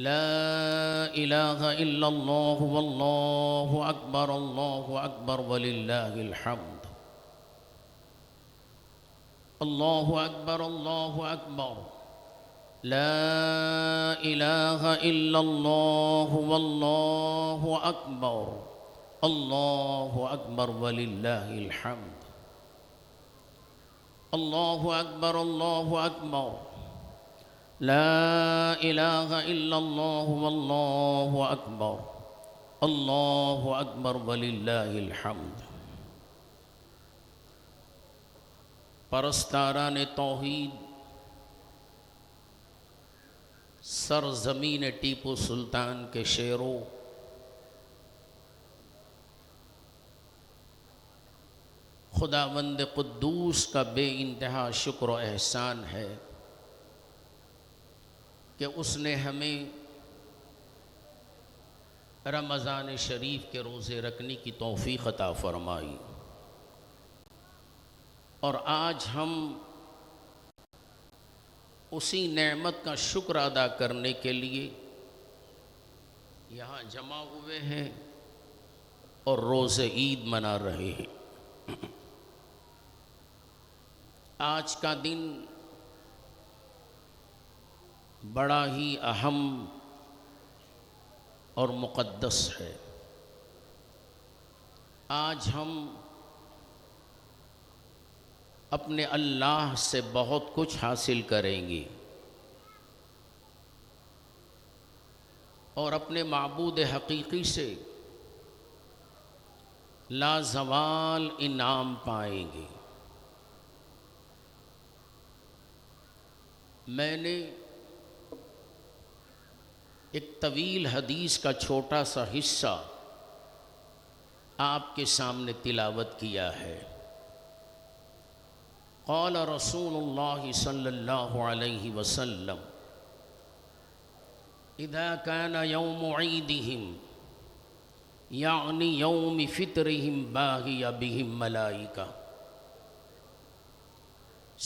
ला इलाहा इल्लल्लाह वल्लाहु अकबर वलिल्लाहिल हम्द। अल्लाहु अकबर ला इलाहा इल्लल्लाह वल्लाहु अकबर वलिल्लाहिल हम्द। अल्लाहु अकबर ला इलाहा इल्लल्लाह वल्लाहु अकबर वलिल्लाहिल हम्द। परस्तारान तौहीद सरज़मीन टीपू सुल्तान के शेरों, खुदावंद कुद्दूस का बेइंतहा शुक्र व एहसान है कि उसने हमें रमज़ान शरीफ के रोज़े रखने की तौफ़ीक़ अता फ़रमाई और आज हम उसी नेमत का शुक्र अदा करने के लिए यहाँ जमा हुए हैं और रोज़े ईद मना रहे हैं। आज का दिन बड़ा ही अहम और मुक़द्दस है। आज हम अपने अल्लाह से बहुत कुछ हासिल करेंगे और अपने माबूद हकीकी से लाज़वाल इनाम पाएंगे। मैंने एक तवील हदीस का छोटा सा हिस्सा आपके सामने तिलावत किया है। क़ाल रसूलुल्लाह सल्लल्लाहु अलैहि वसल्लम इज़ा कान यौमु ईदिहिम यानी यौम फ़ित्रिहिम बाहिया बिहिम मलाइका।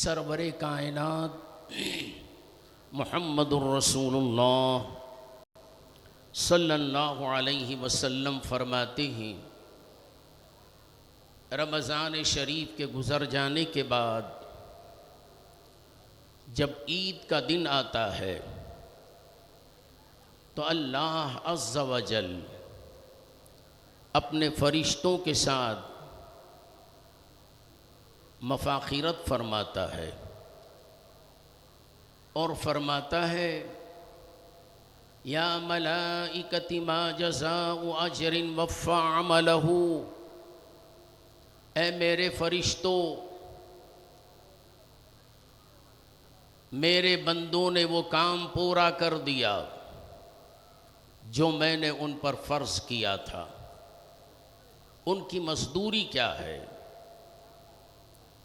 सरवरे कायनात मुहम्मदुर रसूलुल्लाह सल्लल्लाहु अलैहि वसल्लम फरमाते हैं, रमज़ान शरीफ के गुज़र जाने के बाद जब ईद का दिन आता है तो अल्लाह अज़्ज़ा व जल अपने फ़रिश्तों के साथ मफ़ाख़िरत फरमाता है और फरमाता है या मलाइकति मा जज़ाउ अजरिन वफ़ा अमलहू। ऐ मेरे फ़रिश्तों, मेरे बंदों ने वो काम पूरा कर दिया जो मैंने उन पर फ़र्ज़ किया था। उनकी मज़दूरी क्या है?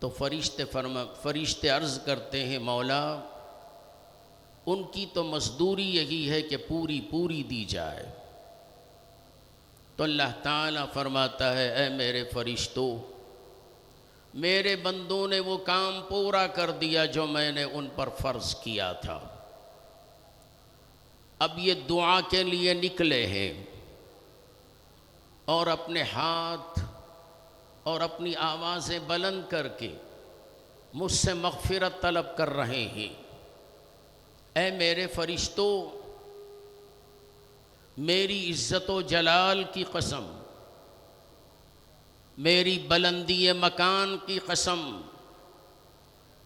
तो फ़रिश्ते अर्ज़ करते हैं, मौला उनकी तो मज़दूरी यही है कि पूरी पूरी दी जाए। तो अल्लाह ताला फरमाता है, ऐ मेरे फरिश्तों, मेरे बंदों ने वो काम पूरा कर दिया जो मैंने उन पर फ़र्ज़ किया था। अब ये दुआ के लिए निकले हैं और अपने हाथ और अपनी आवाज़ें बुलंद करके मुझसे मग़फ़िरत तलब कर रहे हैं। ऐ मेरे फरिश्तों, मेरी इज़्ज़त व जलाल की कसम, मेरी बुलंदी मकान की कसम,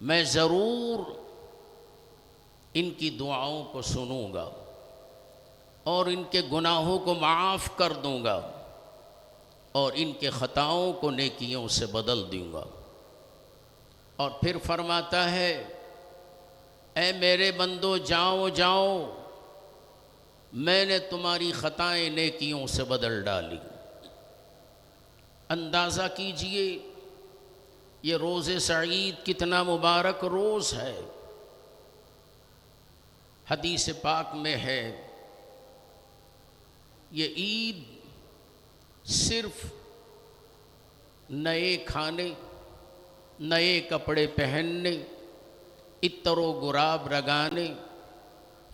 मैं ज़रूर इनकी दुआओं को सुनूंगा और इनके गुनाहों को माफ़ कर दूंगा और इनके ख़ताओं को नेकियों से बदल दूंगा। और फिर फरमाता है, ऐ मेरे बंदो जाओ जाओ, मैंने तुम्हारी ख़ताएं नेकियों से बदल डाली। अंदाज़ा कीजिए ये रोज़े सईद कितना मुबारक रोज़ है। हदीस पाक में है, ये ईद सिर्फ नए खाने, नए कपड़े पहनने, इत्तरो गुराब लगाने,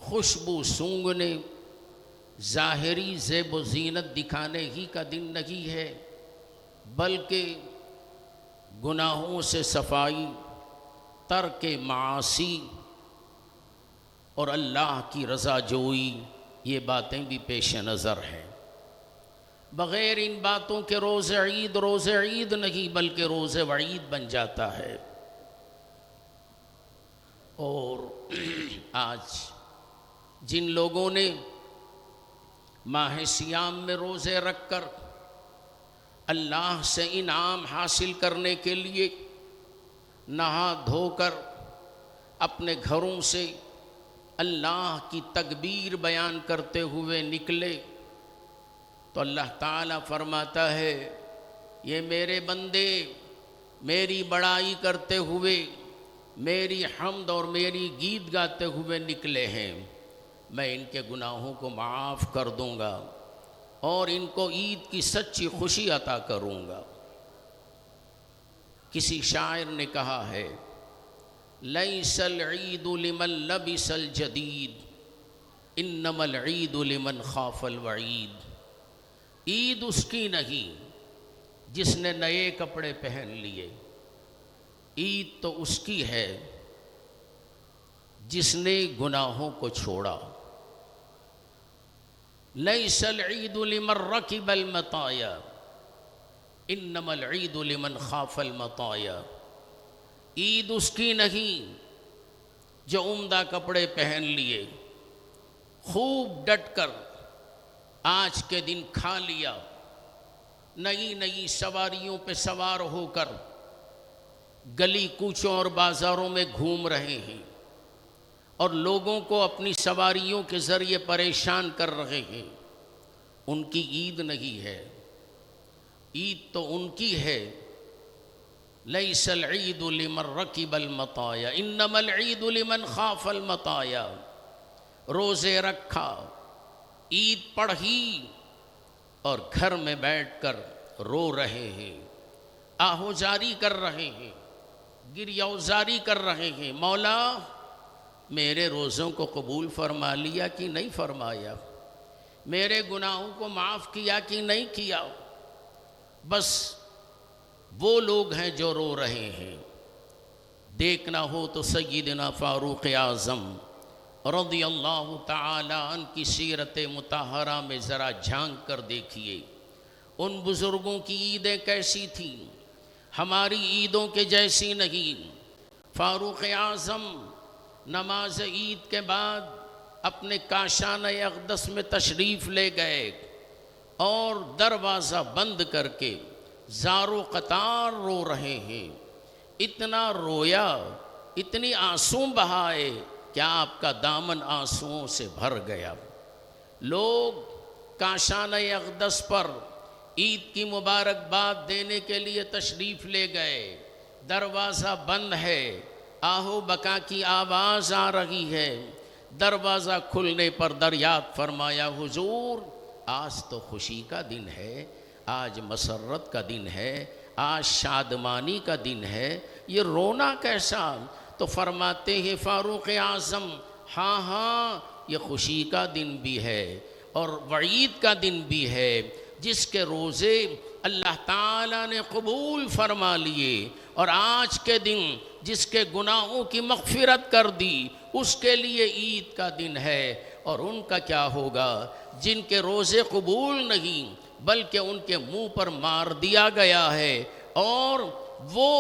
खुशबू सूंघने, ज़ाहिरी ज़ेब व ज़ीनत दिखाने ही का दिन नहीं है, बल्कि गुनाहों से सफाई, तर्क मासी और अल्लाह की रज़ा जोई, ये बातें भी पेश नज़र हैं। बग़ैर इन बातों के रोज़े ईद नहीं बल्कि रोज़े वईद बन जाता है। और आज जिन लोगों ने माह सियाम में रोज़े रख कर अल्लाह से इनाम हासिल करने के लिए नहा धोकर अपने घरों से अल्लाह की तकबीर बयान करते हुए निकले, तो अल्लाह ताला फरमाता है, ये मेरे बंदे मेरी बड़ाई करते हुए, मेरी हम्द और मेरी गीत गाते हुए निकले हैं, मैं इनके गुनाहों को माफ़ कर दूंगा और इनको ईद की सच्ची खुशी अता करूंगा। किसी शायर ने कहा है, लैसल ईदु लिमन लबिसल जदीद इन्नमल ईदु लिमन खाफल वईद। ईद उसकी नहीं जिसने नए कपड़े पहन लिए, ईद तो उसकी है जिसने गुनाहों को छोड़ा। लैसल ईदु लिमन रकिबल मताया इन्नमल ईदु लिमन खाफल मताया। ईद उसकी नहीं जो उम्दा कपड़े पहन लिए, खूब डटकर आज के दिन खा लिया, नई नई सवारियों पे सवार होकर गली कूचों और बाज़ारों में घूम रहे हैं और लोगों को अपनी सवारियों के ज़रिए परेशान कर रहे हैं। उनकी ईद नहीं है, ईद तो उनकी है। लैसल ईदु लिमन रकिबल मताया इन्नमल ईदु लिमन खाफल मताया। रोज़े रखा, ईद पढ़ी और घर में बैठकर रो रहे हैं, आहोजारी कर रहे हैं, गिरियावजारी कर रहे हैं, मौला मेरे रोज़ों को कबूल फरमा लिया कि नहीं फरमाया, मेरे गुनाहों को माफ़ किया कि नहीं किया। बस वो लोग हैं जो रो रहे हैं। देखना हो तो सय्यदना फारूक आज़म रज़ियल्लाहु ताला अन्हु की सीरत मुताहरा में ज़रा झांक कर देखिए, उन बुज़ुर्गों की ईदें कैसी थीं, हमारी ईदों के जैसी नहीं। फारूक आज़म नमाज ईद के बाद अपने काशान अक़दस में तशरीफ़ ले गए और दरवाज़ा बंद करके ज़ारो क़तार रो रहे हैं। इतना रोया, इतनी आंसू बहाए, क्या आपका दामन आंसुओं से भर गया। लोग काशान अक़दस पर ईद की मुबारकबाद देने के लिए तशरीफ़ ले गए, दरवाज़ा बंद है, आहो बका की आवाज़ आ रही है। दरवाज़ा खुलने पर दरियात फरमाया, हुजूर आज तो खुशी का दिन है, आज मसरत का दिन है, आज शादमानी का दिन है, ये रोना कैसा? तो फरमाते हैं फारूक आज़म, हाँ हाँ ये खुशी का दिन भी है और वईद का दिन भी है, जिसके रोज़े अल्लाह ताला ने कबूल फरमा लिए, और आज के दिन जिसके गुनाहों की मग़फ़िरत कर दी उसके लिए ईद का दिन है। और उनका क्या होगा जिनके रोज़े कबूल नहीं बल्कि उनके मुंह पर मार दिया गया है और वो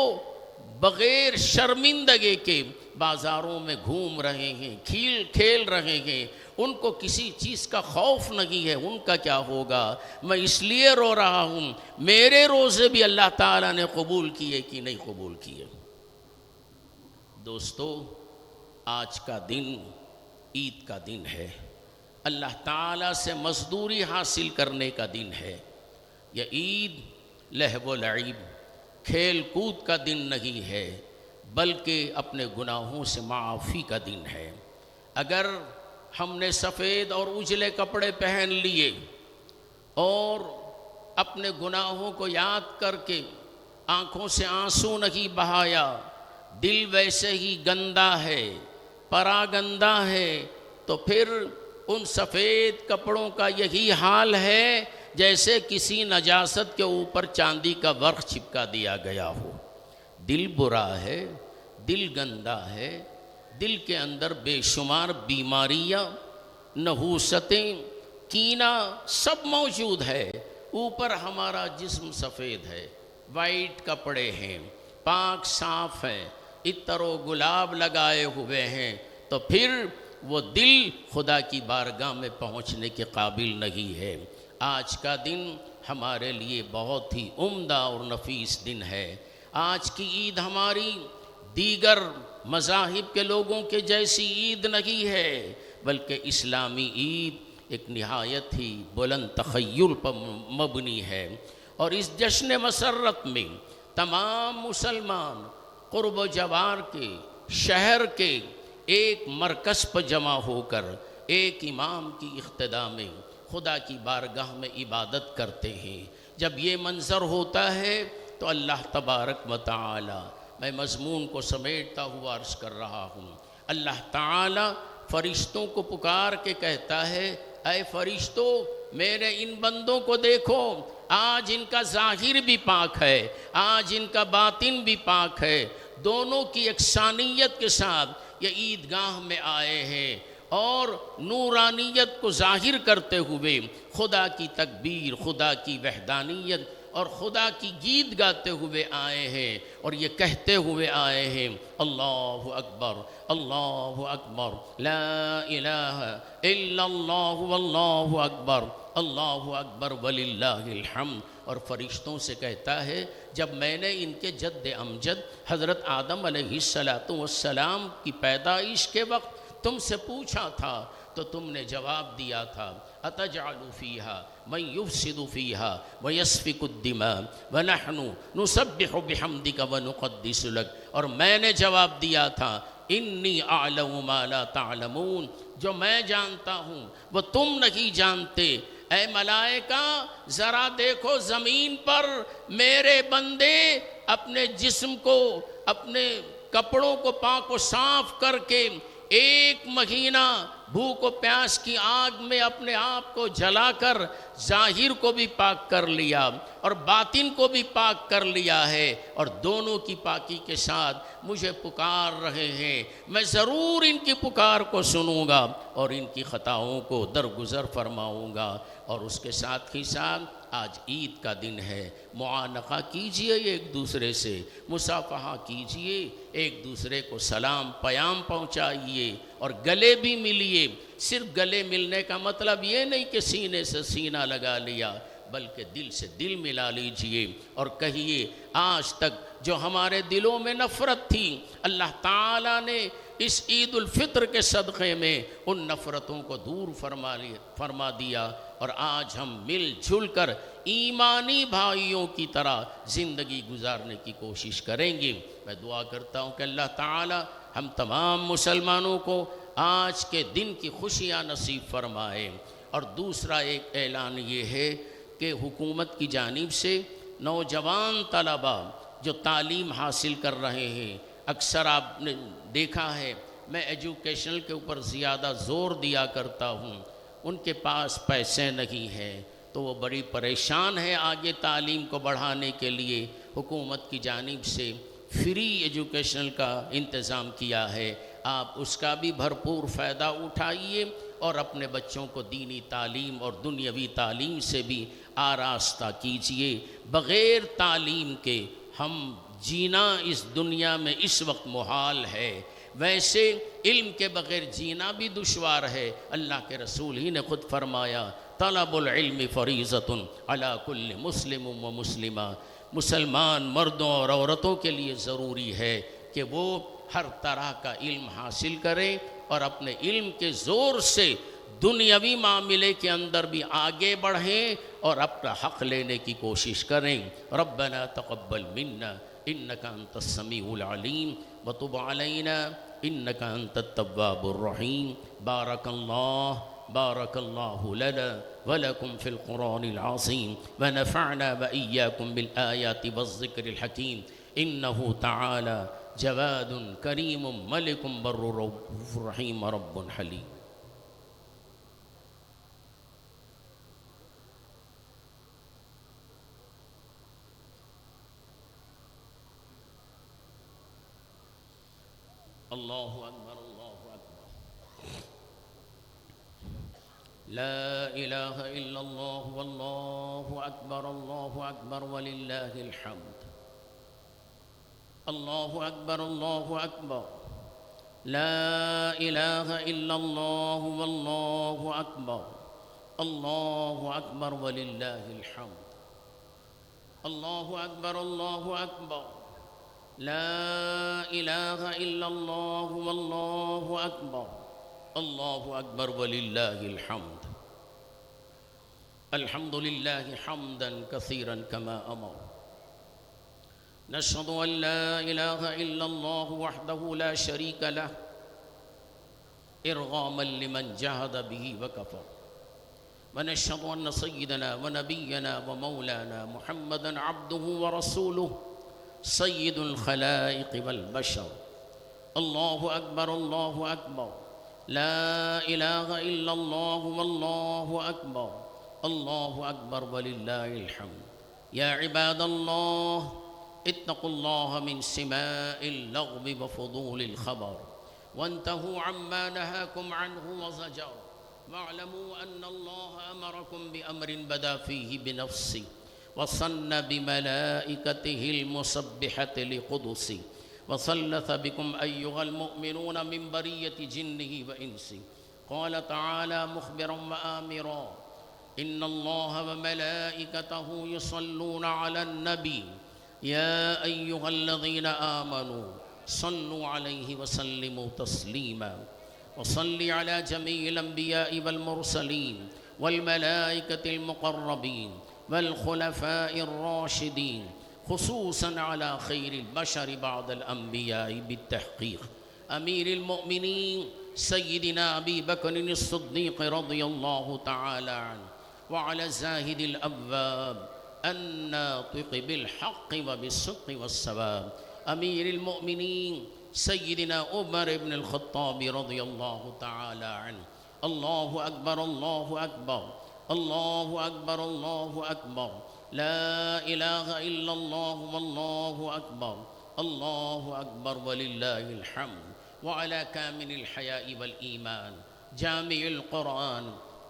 बग़ैर शर्मिंदगी के बाज़ारों में घूम रहे हैं, खेल रहे हैं, उनको किसी चीज़ का खौफ नहीं है, उनका क्या होगा? मैं इसलिए रो रहा हूँ, मेरे रोज़े भी अल्लाह ताला ने कबूल किए कि नहीं कबूल किए। दोस्तों, आज का दिन ईद का दिन है, अल्लाह ताला से मज़दूरी हासिल करने का दिन है। यह ईद लहव व लईब, खेल कूद का दिन नहीं है, बल्कि अपने गुनाहों से माफ़ी का दिन है। अगर हमने सफ़ेद और उजले कपड़े पहन लिए और अपने गुनाहों को याद करके आँखों से आंसू नहीं बहाया, दिल वैसे ही गंदा है, परागंदा है, तो फिर उन सफ़ेद कपड़ों का यही हाल है जैसे किसी नजासत के ऊपर चांदी का वर्क चिपका दिया गया हो। दिल बुरा है, दिल गंदा है, दिल के अंदर बेशुमार बीमारियां, नहूसतें, कीना सब मौजूद है। ऊपर हमारा जिस्म सफ़ेद है, वाइट कपड़े हैं, पाक साफ हैं, इत्र व गुलाब लगाए हुए हैं, तो फिर वो दिल खुदा की बारगाह में पहुंचने के काबिल नहीं है। आज का दिन हमारे लिए बहुत ही उम्दा और नफीस दिन है। आज की ईद हमारी दीगर मज़ाहिब के लोगों के जैसी ईद नहीं है, बल्कि इस्लामी ईद एक निहायत ही बुलंद तख़य्युल पर मबनी है। और इस जश्न मसरत में तमाम मुसलमान क़ुर्ब जवार के, शहर के एक मरकज़ पर जमा होकर एक इमाम की इक़्तिदा में खुदा की बारगाह में इबादत करते हैं। जब ये मंज़र होता है तो अल्लाह तबारक व तआला, मैं मज़मून को समेटता हुआ अर्ज़ कर रहा हूँ, अल्लाह ताला फ़रिश्तों को पुकार के कहता है, ऐ फ़रिश्तों मेरे इन बंदों को देखो, आज इनका ज़ाहिर भी पाक है, आज इनका बातिन भी पाक है, दोनों की यकसानियत के साथ ये ईदगाह में आए हैं और नूरानियत को ज़ाहिर करते हुए खुदा की तकबीर, खुदा की वहदानियत और खुदा की गीत गाते हुए आए हैं और ये कहते हुए आए हैं, अल्लाहु अकबर, अल्लाहु अकबर, ला इलाहा इल्लल्लाहु वल्लाहु अकबर, अल्लाहु अकबर वलिल्लाहिल हम्द। और फ़रिश्तों से कहता है, जब मैंने इनके जद्द अमजद हज़रत आदम अलैहिस्सलातु वस्सलाम की पैदाइश के वक्त तुमसे पूछा था तो तुमने जवाब दिया था, अतजअलु फ़ीहा मन युफ़सिदु फ़ीहा व यस्फ़िकु दिमा व नहनु नुसब्बिहु बिहम्दिका व नुक़द्दिसु लक। और मैंने जवाब दिया था, इन्नी अअलमु मा ला तअलमून, जो मैं जानता हूँ वो तुम नहीं जानते। ऐ मलाइका ज़रा देखो, ज़मीन पर मेरे बंदे अपने जिस्म को, अपने कपड़ों को पाक व साफ़ करके 1 महीना भूख व प्यास की आग में अपने आप को जलाकर ज़ाहिर को भी पाक कर लिया और बातिन को भी पाक कर लिया है, और दोनों की पाकी के साथ मुझे पुकार रहे हैं। मैं ज़रूर इनकी पुकार को सुनूंगा और इनकी ख़ताओं को दरगुज़र फरमाऊँगा। और उसके साथ ही साथ आज ईद का दिन है, मुआनक़ा कीजिए एक दूसरे से, मुसाफ़हा कीजिए, एक दूसरे को सलाम प्याम पहुँचाइए और गले भी मिलिए। सिर्फ गले मिलने का मतलब ये नहीं कि सीने से सीना लगा लिया, बल्कि दिल से दिल मिला लीजिए और कहिए, आज तक जो हमारे दिलों में नफ़रत थी, अल्लाह ताला ने इस ईद उल फ़ित्र के सदक़े में उन नफ़रतों को दूर फरमा दिया और आज हम मिलजुल कर ईमानी भाइयों की तरह ज़िंदगी गुजारने की कोशिश करेंगे। मैं दुआ करता हूँ कि अल्लाह ताला हम तमाम मुसलमानों को आज के दिन की खुशियाँ नसीब फरमाए और दूसरा एक ऐलान ये है कि हुकूमत की जानिब से नौजवान तलबा जो तालीम हासिल कर रहे हैं, अक्सर आपने देखा है मैं एजुकेशन के ऊपर ज़्यादा ज़ोर दिया करता हूँ, उनके पास पैसे नहीं हैं तो वो बड़ी परेशान है। आगे तालीम को बढ़ाने के लिए हुकूमत की जानिब से फ्री एजुकेशन का इंतज़ाम किया है, आप उसका भी भरपूर फ़ायदा उठाइए और अपने बच्चों को दीनी तालीम और दुनियावी तालीम से भी आरास्ता कीजिए। बग़ैर तालीम के हम जीना इस दुनिया में इस वक्त मुहाल है, वैसे इल्म के बग़ैर जीना भी दुश्वार है। अल्लाह के रसूल ही ने ख़ुद फरमाया तलबुल इल्म फ़रीज़तुन अला कुल्लि मुस्लिम व मुस्लिमा, मुसलमान मर्दों और औरतों के लिए ज़रूरी है कि वो हर तरह का इल्म हासिल करें और अपने इल्म के ज़ोर से दुनियावी मामले के अंदर भी आगे बढ़ें और अपना हक़ लेने की कोशिश करें। रब्बना तक़ब्बल मिन्ना इन्नका अंतस समीउल अलीम व तुब अलैना इन्नका अंतत तव्वाबुर रहीम। बारकल्लाहु लना व लकुम फ़िल क़ुरानिल अज़ीम व नफ़अना व इय्याकुम बिल आयाति वज़्ज़िक्रिल हकीम। इन्नहु तआला जवादुन करीमुम मलिकुम बर्रुर रऊफ़ुर रहीम रब्बुन हलीम। अल्लाहु अकबर अल्लाहु अकबर ला इलाहा इल्लल्लाह वल्लाहु अकबर वलिल्लाहिल हम्द। अल्लाहु अकबर ला इलाहा इल्लल्लाह वल्लाहु अकबर वलिल्लाहिल हम्द। अल्लाहु अकबर ला इलाहा इल्लल्लाह वल्लाहु अकबर वलिल्लाहिल हम्द। अल्हम्दुलिल्लाहि हम्दन कसीरन कमा अमर। नशहदु अन ला इलाहा इल्लल्लाह वहदहु ला शरीक लह इरगामन लिमन जहद बिही व कफर। व नशहदु अन्न सय्यदना व नबिय्यना व मौलाना मुहम्मदन अब्दुहु व रसूलुहु सय्यिदुल खलाइक़ वल बशर। अल्लाहु अकबर ला इलाहा इल्लल्लाह वल्लाहु अकबर वलिल्लाहिल हम्द। या इबादल्लाह इत्तक़ुल्लाह मिन सिमाइल लग़्वी व फ़ुदूलिल ख़बर वंतहू अम्मा नहाकुम अन्हु व ज़जर वअलमू अन्नल्लाह अमरकुम बिअम्रिन बदा फ़ीही बिनफ़्सिही वसन्न बिमलाइकतिहिल मुसब्बिहति लिक़ुदुसी वसल्लत बिकुम अय्युहल मुअमिनून मिन बरियति जिन्निही व इंसी। क़ाल तआला मुख़बिरन व आमिरा इन्नल्लाह व मलाइकतहु युसल्लूना अलन नबी या अय्युहल्लज़ीना आमनू सल्लु अलैहि व सल्लिमू तस्लीमा। वसल्लि अला जमीइल अंबियाइ वल मुरसलीन वल मलाइकतिल मुक़र्रबीन वल खुलफ़ाइर राशिदीन खुसूसन अला खैरिल बशर बअदल अंबियाइ बित्तहक़ीक़ अमीरिल मुअमिनीन सय्यिदिना अबी बकर सिद्दीक़ रज़ियल्लाहु तआला अन्हु व अला ज़ाहिदिल अव्वाब अन्नातिक़ बिल हक़्क़ि व बिस्सिद्क़ि वस्सवाब अमीरिल मुअमिनीन सय्यिदिना उमर इब्न अल ख़त्ताब रज़ियल्लाहु तआला अन्हु। अल्लाहु अकबर अल्लाहु अकबर अल्लाहु अकबर अल्लाहु अकबर ला इलाहा इल्लल्लाह वल्लाहु अकबर वलिल्लाहिल हम्द। व अला कामिलिल हयाइ वल ईमान जामिउल कुरान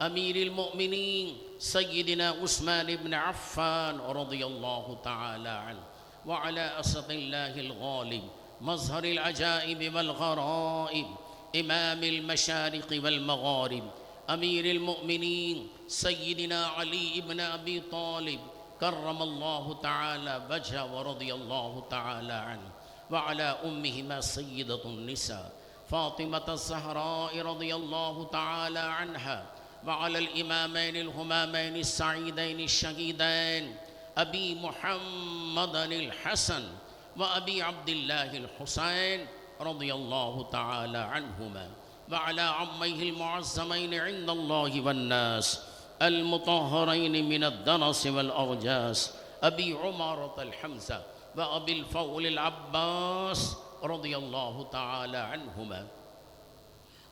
अमीरिल मुअमिनीन सय्यिदिना उस्मान इब्न अफ़्फ़ान रज़ियल्लाहु तआला अन्हु व अला असदिल्लाहिल गालिब मज़हरिल अजाइब वल गराइब इमामिल मशारिक़ वल मग़ारिब अमीरिल मुअमिनीन सय्यिदिना अली इब्न अबी तालिब कर्रमल्लाहु तआला वजह व रज़ियल्लाहु तआला अन्हु व अला उम्मिहिमा सय्यिदतुन निसा फ़ातिमत ज़हरा रज़ियल्लाहु तआला अन्हा व अलल इमामैनिल हुमामैनिस सईदैनिश शहीदैन अबी मुहम्मदिल हसन व अबी अब्दिल्लाहिल हुसैन रज़ियल्लाहु तआला अन्हुमा وعلى عميه المعظمين عند الله والناس المطهرين من الدنس والأرجاس أبي عمارة الحمزة وأبي الفضل العباس رضي الله تعالى عنهما.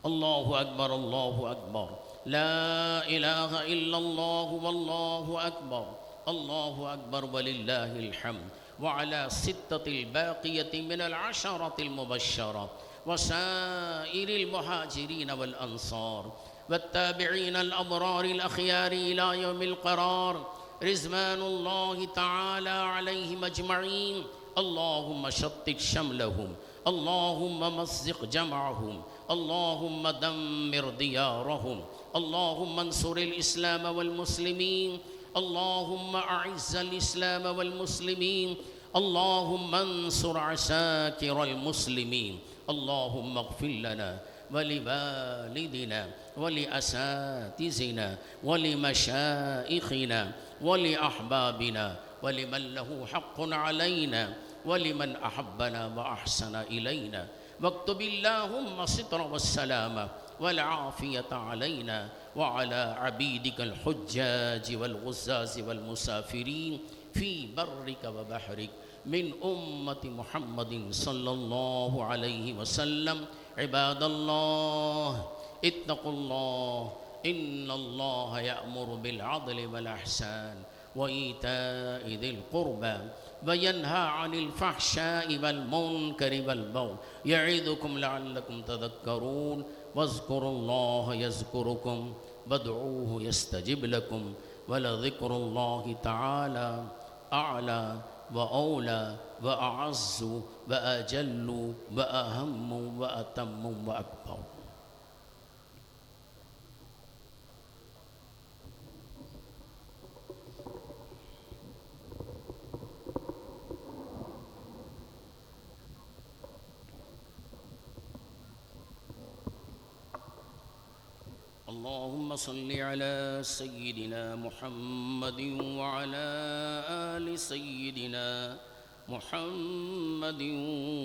الله أكبر الله أكبر، لا إله إلا الله والله أكبر، الله أكبر ولله الحمد. وعلى ستة الباقية من العشرة المبشرة وسائر المهاجرين والأنصار والتابعين الأبرار الأخيار إلى يوم القرار رضوان الله تعالى عليهم أجمعين. اللهم شتت شملهم، اللهم مزق جمعهم، اللهم دمر ديارهم، اللهم انصر الإسلام والمسلمين، اللهم أعز الإسلام والمسلمين، اللهم انصر عساكر المسلمين. اللهم اغفر لنا ولوالدنا ولأساتذتنا ولمشائخنا ولأحبابنا ولمن له حق علينا ولمن أحبنا وأحسن إلينا، واكتب اللهم الستر والسلامة والعافية علينا وعلى عبيدك الحجاج والغزاز والمسافرين في برك وبحرك من أمة محمد صلى الله عليه وسلم. عباد الله اتقوا الله، إن الله يأمر بالعدل والإحسان وإيتاء ذي القربى وينهى عن الفحشاء والمنكر والبغي يعظكم لعلكم تذكرون. واذكروا الله يذكركم وادعوه يستجب لكم ولذكر الله تعالى أعلى وأولى وأعز وأجل وأهم وأتم وأكبر. اللهم صل على سيدنا محمد وعلى آل سيدنا محمد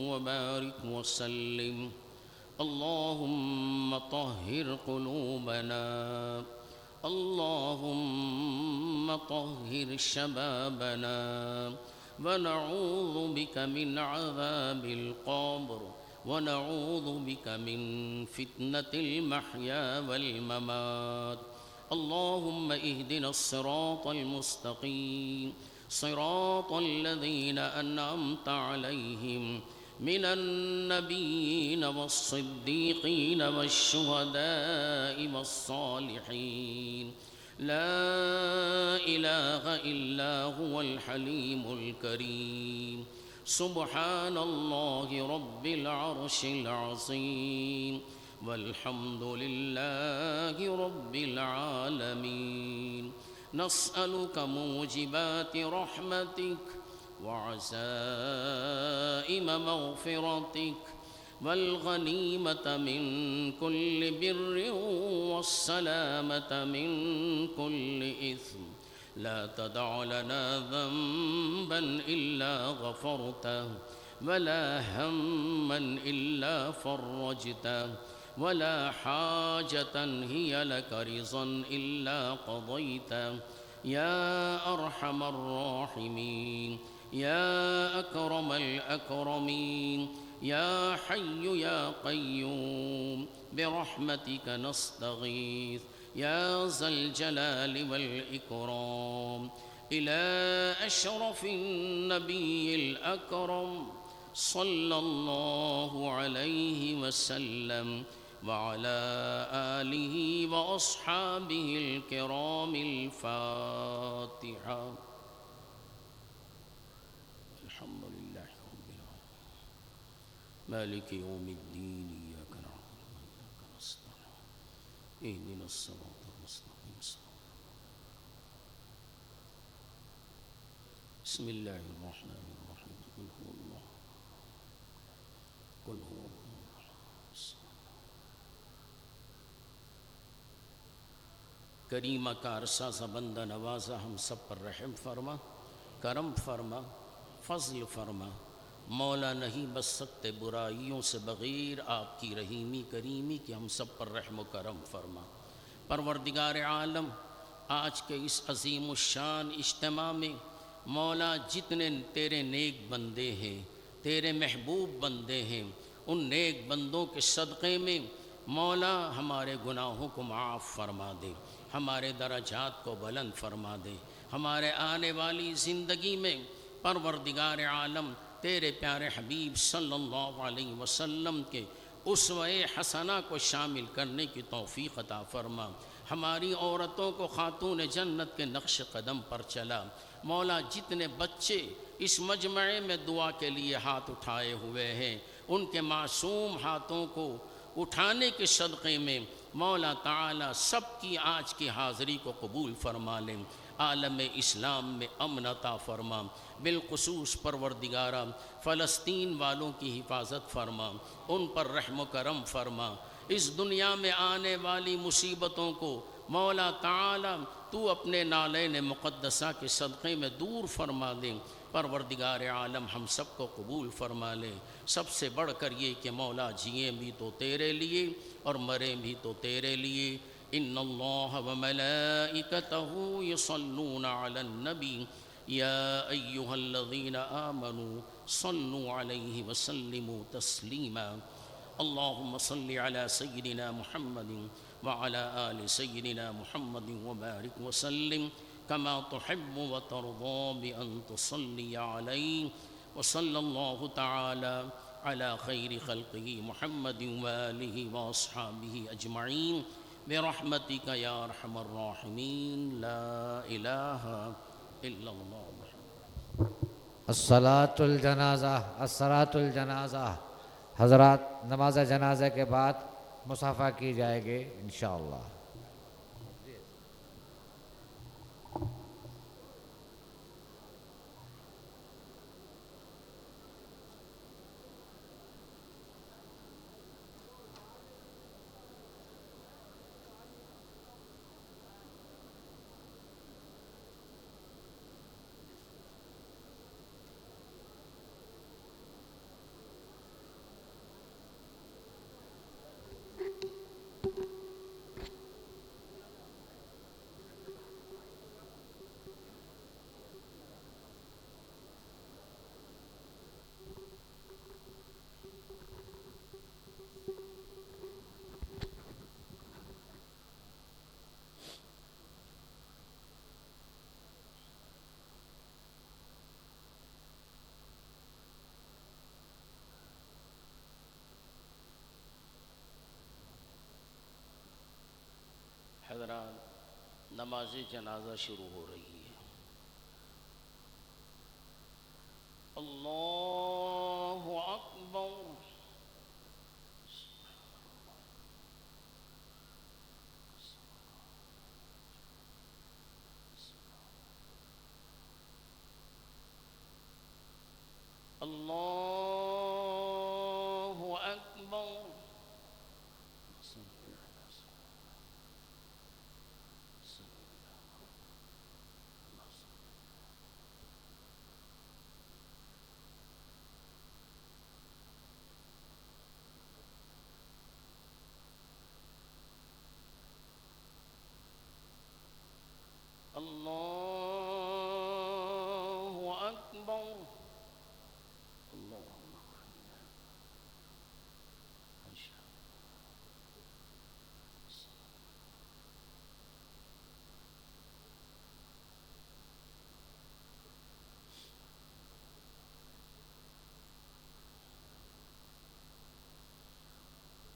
وبارك وسلم. اللهم طهر قلوبنا، اللهم طهر شبابنا، ونعوذ بك من عذاب القبر، ونعوذ بك من فتنة المحيا والممات. اللهم اهدنا الصراط المستقيم، صراط الذين أنعمت عليهم من النبيين والصديقين والشهداء والصالحين. لا إله إلا هو الحليم الكريم. سبحان الله رب العرش العظيم، والحمد لله رب العالمين. نسألك موجبات رحمتك وعزائم مغفرتك والغنيمة من كل بر والسلامة من كل إثم. لا تدع لنا ذنبا إلا غفرته، ولا هما إلا فرجته، ولا حاجة هي لك رضا إلا قضيته. يا أرحم الراحمين، يا أكرم الأكرمين، يا حي يا قيوم برحمتك نستغيث يا ذا الجلال والإكرام. إلى أشرف النبي الأكرم صلى الله عليه وسلم وعلى آله وأصحابه الكرام. الفاتحة. الحمد لله رب العالمين، مالك يوم الدين، إياك نعبد وإياك نستعين، اهدنا الصراط المستقيم. بسم الله الرحمن الرحيم. قل هو الله، قل هو الله. करीमा का अरसा सा बंदा नवाजा हम सब पर रहम फरमा, करम फरमा, फजल फरमा, मौला नहीं बच सकते बुराइयों से बग़ैर आपकी रहीमी करीमी कि हम सब पर रहम करम फरमा। परवरदिगार आलम, आज के इस अज़ीम शान इज्तिमा में मौला जितने तेरे नेक बंदे हैं, तेरे महबूब बंदे हैं, उन नेक बंदों के सदक़े में मौला हमारे गुनाहों को माफ़ फरमा दे, हमारे दराजात को बुलंद फरमा दे, हमारे आने वाली ज़िंदगी में परवरदिगार आलम तेरे प्यारे हबीब सल्लल्लाहु अलैहि वसल्लम के उसवे हसना को शामिल करने की तौफ़ीक़ अता फ़रमा। हमारी औरतों को खातून जन्नत के नक्श कदम पर चला। मौला जितने बच्चे इस मजमए में दुआ के लिए हाथ उठाए हुए हैं, उनके मासूम हाथों को उठाने के सदक़े में मौला ताला सबकी आज की हाज़िरी को कबूल फ़रमा लें। आलम इस्लाम में अमन अता फ़रमा। बिलख़ुसूस परवरदिगारा फ़लस्तीन वालों की हिफाजत फ़रमा, उन पर रहम करम फ़रमा। इस दुनिया में आने वाली मुसीबतों को मौला ताला तू अपने नालैन मुक़द्दसा के सदक़े में दूर फरमा दे। परवरदिगार आलम हम सब को कबूल फरमा ले। सबसे बढ़कर ये कि मौला जिए भी तो तेरे लिए और मरें भी तो तेरे लिए। इन्नल्लाह व मलाइकतहू युसल्लूना अलन नबी या अय्युहल्लज़ीना आमनू सल्लु अलैहि व सल्लिमू तस्लीमा। अल्लाहुम्मा सल्लि अला सय्यिदिना मुहम्मदिन व अला आलि सय्यिदिना मुहम्मदिन व बारिक व सल्लिम कमा तुहिब्बु व तर्दा बि अन तुसल्ली अलैहि व सल्लल्लाहु तआला अला खैरि खल्क़िही मुहम्मदिन व आलिहि व अस्हाबिही अजमईन बिरहमतिका या अरहमर राहिमीन। ला इलाहा इल्लल्लाह। अस्सलातुल जनाज़ा, अस्सलातुल जनाज़ा। हज़रात, नमाज जनाज़ा के बाद मुसाफ़ा की जाएगी इंशाअल्लाह। हज़रात, नमाज जनाजा शुरू हो रही है। अल्लाहु अकबर। अल्लाहु अकबर। अल्लाहु अकबर।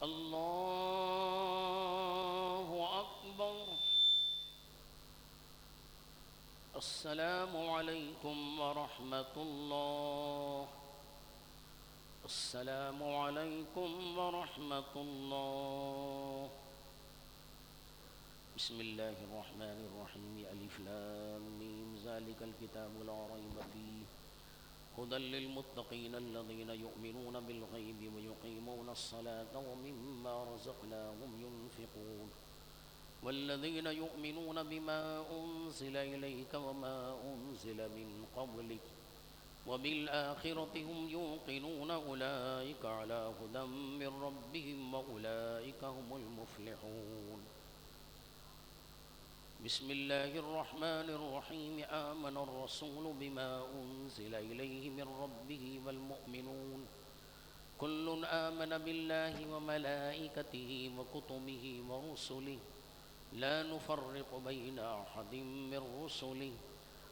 अल्लाहु अकबर। अस्सलामु अलैकुम व रहमतुल्लाह। अस्सलामु अलैकुम व रहमतुल्लाह। बिस्मिल्लाहिर रहमानिर रहीम। अलिफ लाम मीम ज़ालिकल किताबु ला रैब फीह हुदल लिल मुत्तक़ीन अल्लज़ीना युमिनून बिल गैबि व युक़ीमूना अस्सलाता व मिम्मा रज़क़नाहुम युनफ़िक़ून वल्लज़ीन युमिनून बिमा उन्ज़िला इलैका व मा उन्ज़िला मिन क़ब्लिक वबिलआखिरति हुम यूक़िनून उलाइका अला हुदम मिर रब्बिहिम व उलाइका हुमुल मुफ़्लिहून। बिस्मिल्लाहिर्रहमानिर्रहीम। आमनर रसूलु बिमा उन्ज़िला इलैहि मिर रब्बिहि वल मुअमिनून कुल्लुन आमन बिल्लाहि व मलाइकतिहि व कुतुबिहि व रुसुलिहि ला नुफ़र्रिक़ु बैन अहदिम मिर रुसुलिहि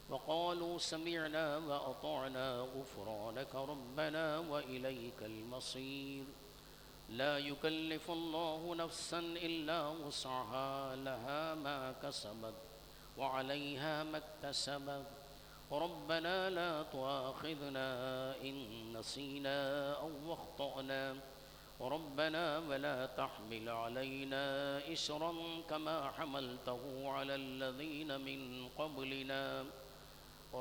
व क़ालू समिअना व अतअना गुफ़रानक रब्बना व इलैकल मसीर। ला युकल्लिफ़ुल्लाहु नफ़्सन इल्ला वुस्अहा लहा मा कसबत व अलैहा मक्तसबत रब्बना ला तुआख़िज़ना इन नसीना औ अख़्तअना रब्बना वला तहमिल अलैना इस्रन कमा हमलतहु अलल्लज़ीन मिन क़ब्लिना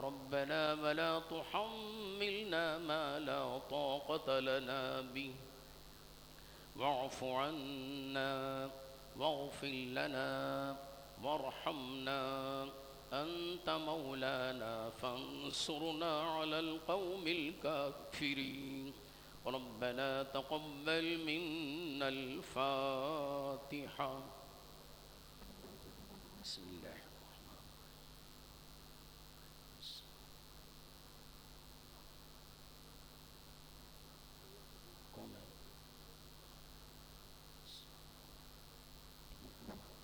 रब्बना वला तुहम्मिलना मा ला ताक़त लना बिहि वाफ़ु अन्ना वग़फ़िर लना वरहमना अंत मौलाना फ़ंसुरना अलल क़ौमिल काफ़िरीन। रब्बना तक़ब्बल मिन्नल फ़ातिहा। बिस्मिल्लाह। कौन है?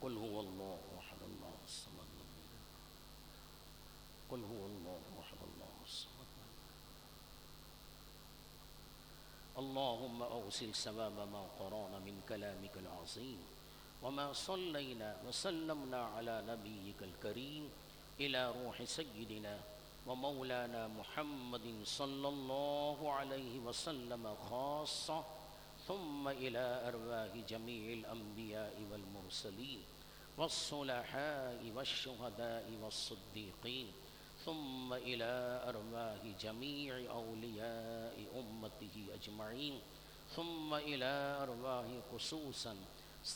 कुल हुवल्लाहु अहद अल्लाहुस समद कुल हुवल्लाहु अहद अल्लाहुस समद अल्लाहुम्मा अवसिल सवाब मा क़राना मिन कलामिकल अज़ीम व मा सल्लैना व सल्लमना अला नबिय्यिकल करीम इला रूहि सय्यिदिना व मौलाना मुहम्मदिन सल्लल्लाहु अलैहि वसल्लम ख़ास्सा थुम्मा इला अरवाहि जमीइल अंबियाइ वल मुरसलीन वस्सुलहाइ वश्शुहदाइ वस्सिद्दीक़ीन थुम्मा इला अरवाहि जमीइ औलियाइ उम्मतिहि अजमईन थुम्मा इला अरवाहि खुसूसन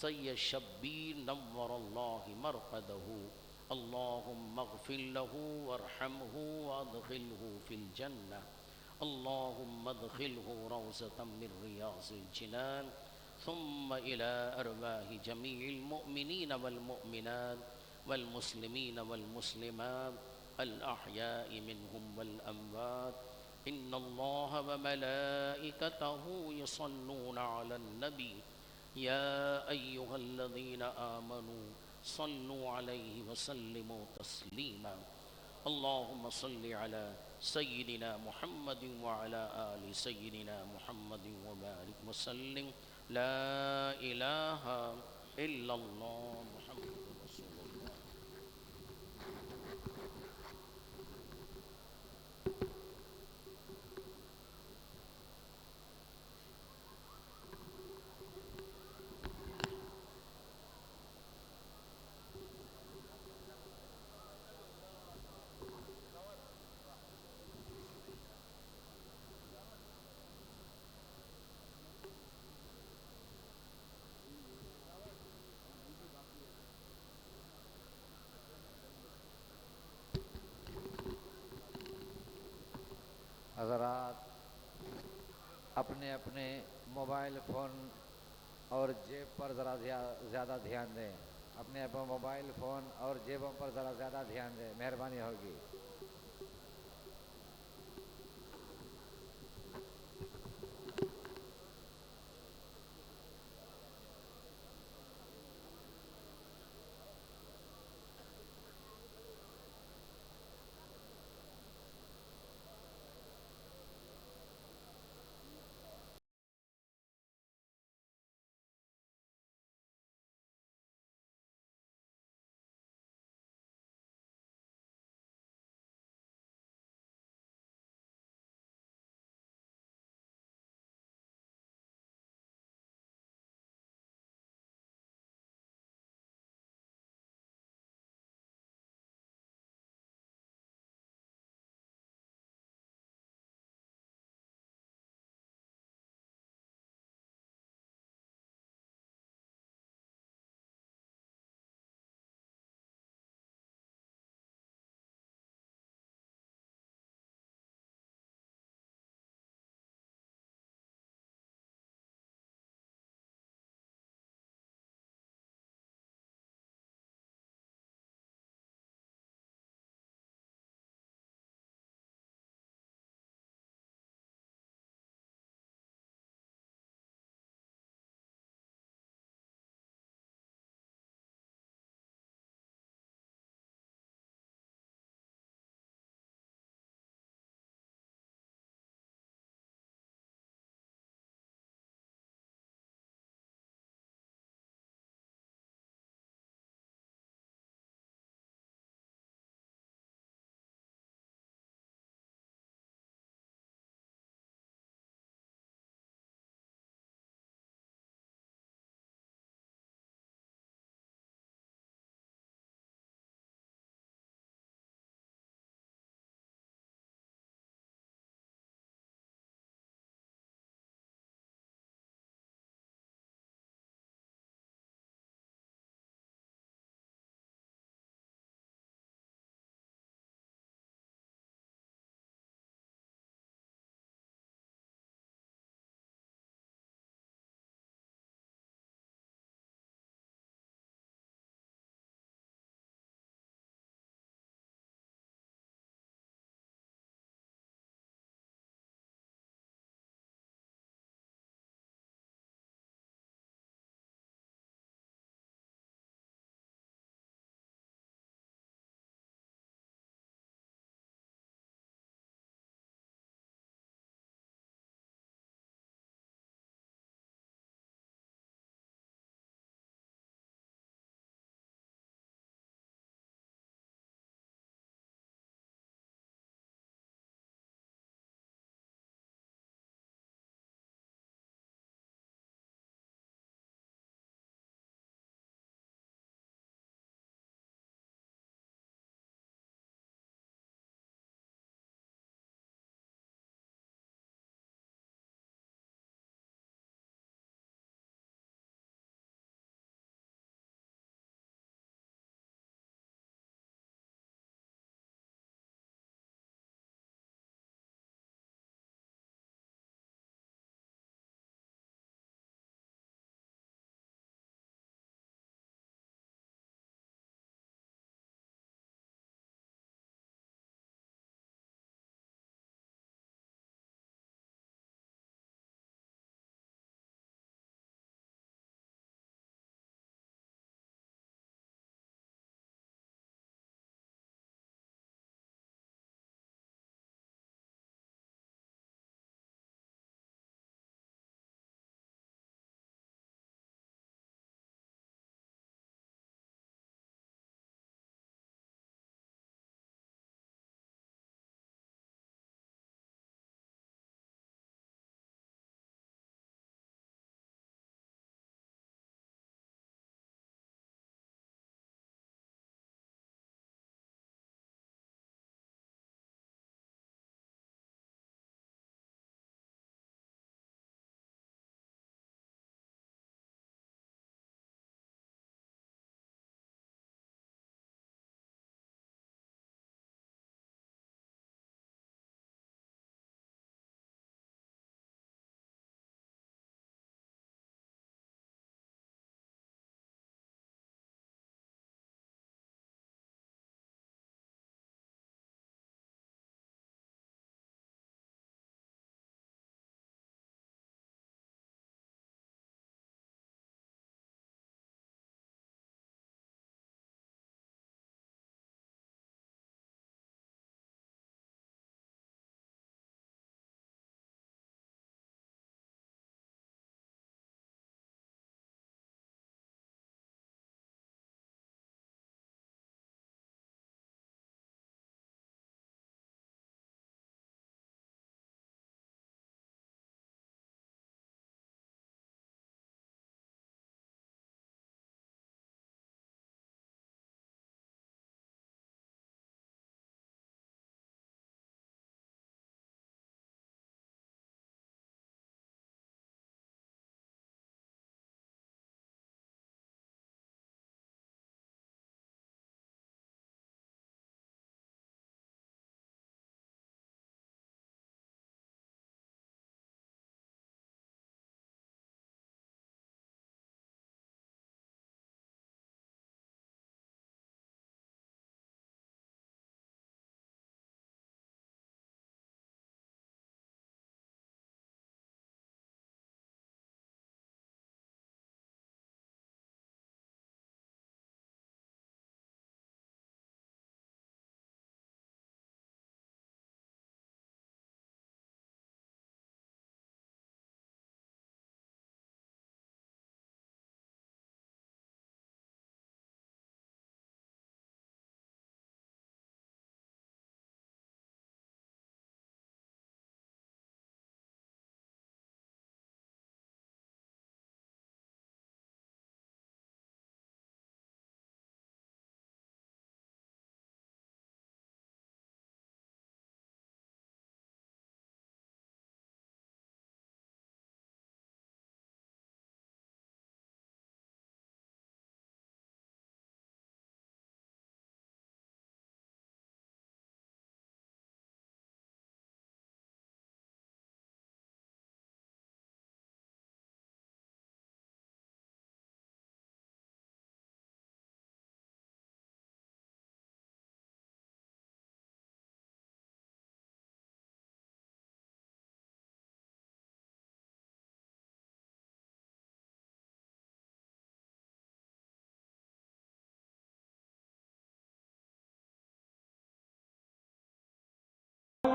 सय्यद शब्बीर नव्वरल्लाहु मरक़दहु अल्लाहुम्मा अग़फ़िर लहु वरहमहु वअदख़िलहु फ़िल जन्नह अल्लाहुम्मा अदख़िलहु रौज़तम मिन रियाज़िल जिनान थुम्मा इला अरवाहि जमीइल मुअमिनीन वल मुअमिनात वल मुस्लिमीन वल मुस्लिमात अल अहयाइ मिनहुम वल अमवात इन्नल्लाह व मलाइकतहु युसल्लूना अलन नबी या अय्युहल्लज़ीना आमनू सल्लु अलैहि व सल्लिमू तस्लीमा। अल्लाहुम्मा सल्लि अला सय्यिदिना मुहम्मदिन व अला आलि सय्यिदिना मुहम्मदिन व बारिक व सल्लिम। ला इलाहा इल्लल्लाह मुहम्मदुर रसूलुल्लाह। हज़रात अपने अपने मोबाइल फ़ोन और जेब पर ज़रा ज़्यादा ध्यान दें। अपने अपने मोबाइल फ़ोन और जेबों पर ज़रा ज़्यादा ध्यान दें, मेहरबानी होगी।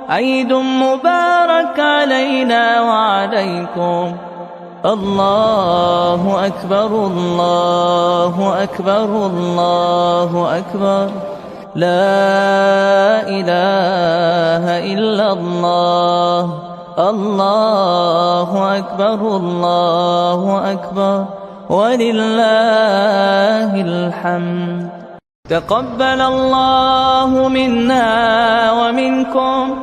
عيد مبارك علينا وعليكم. الله أكبر الله أكبر الله أكبر. لا إله إلا الله. الله أكبر الله أكبر ولله الحمد. تقبل الله منا ومنكم.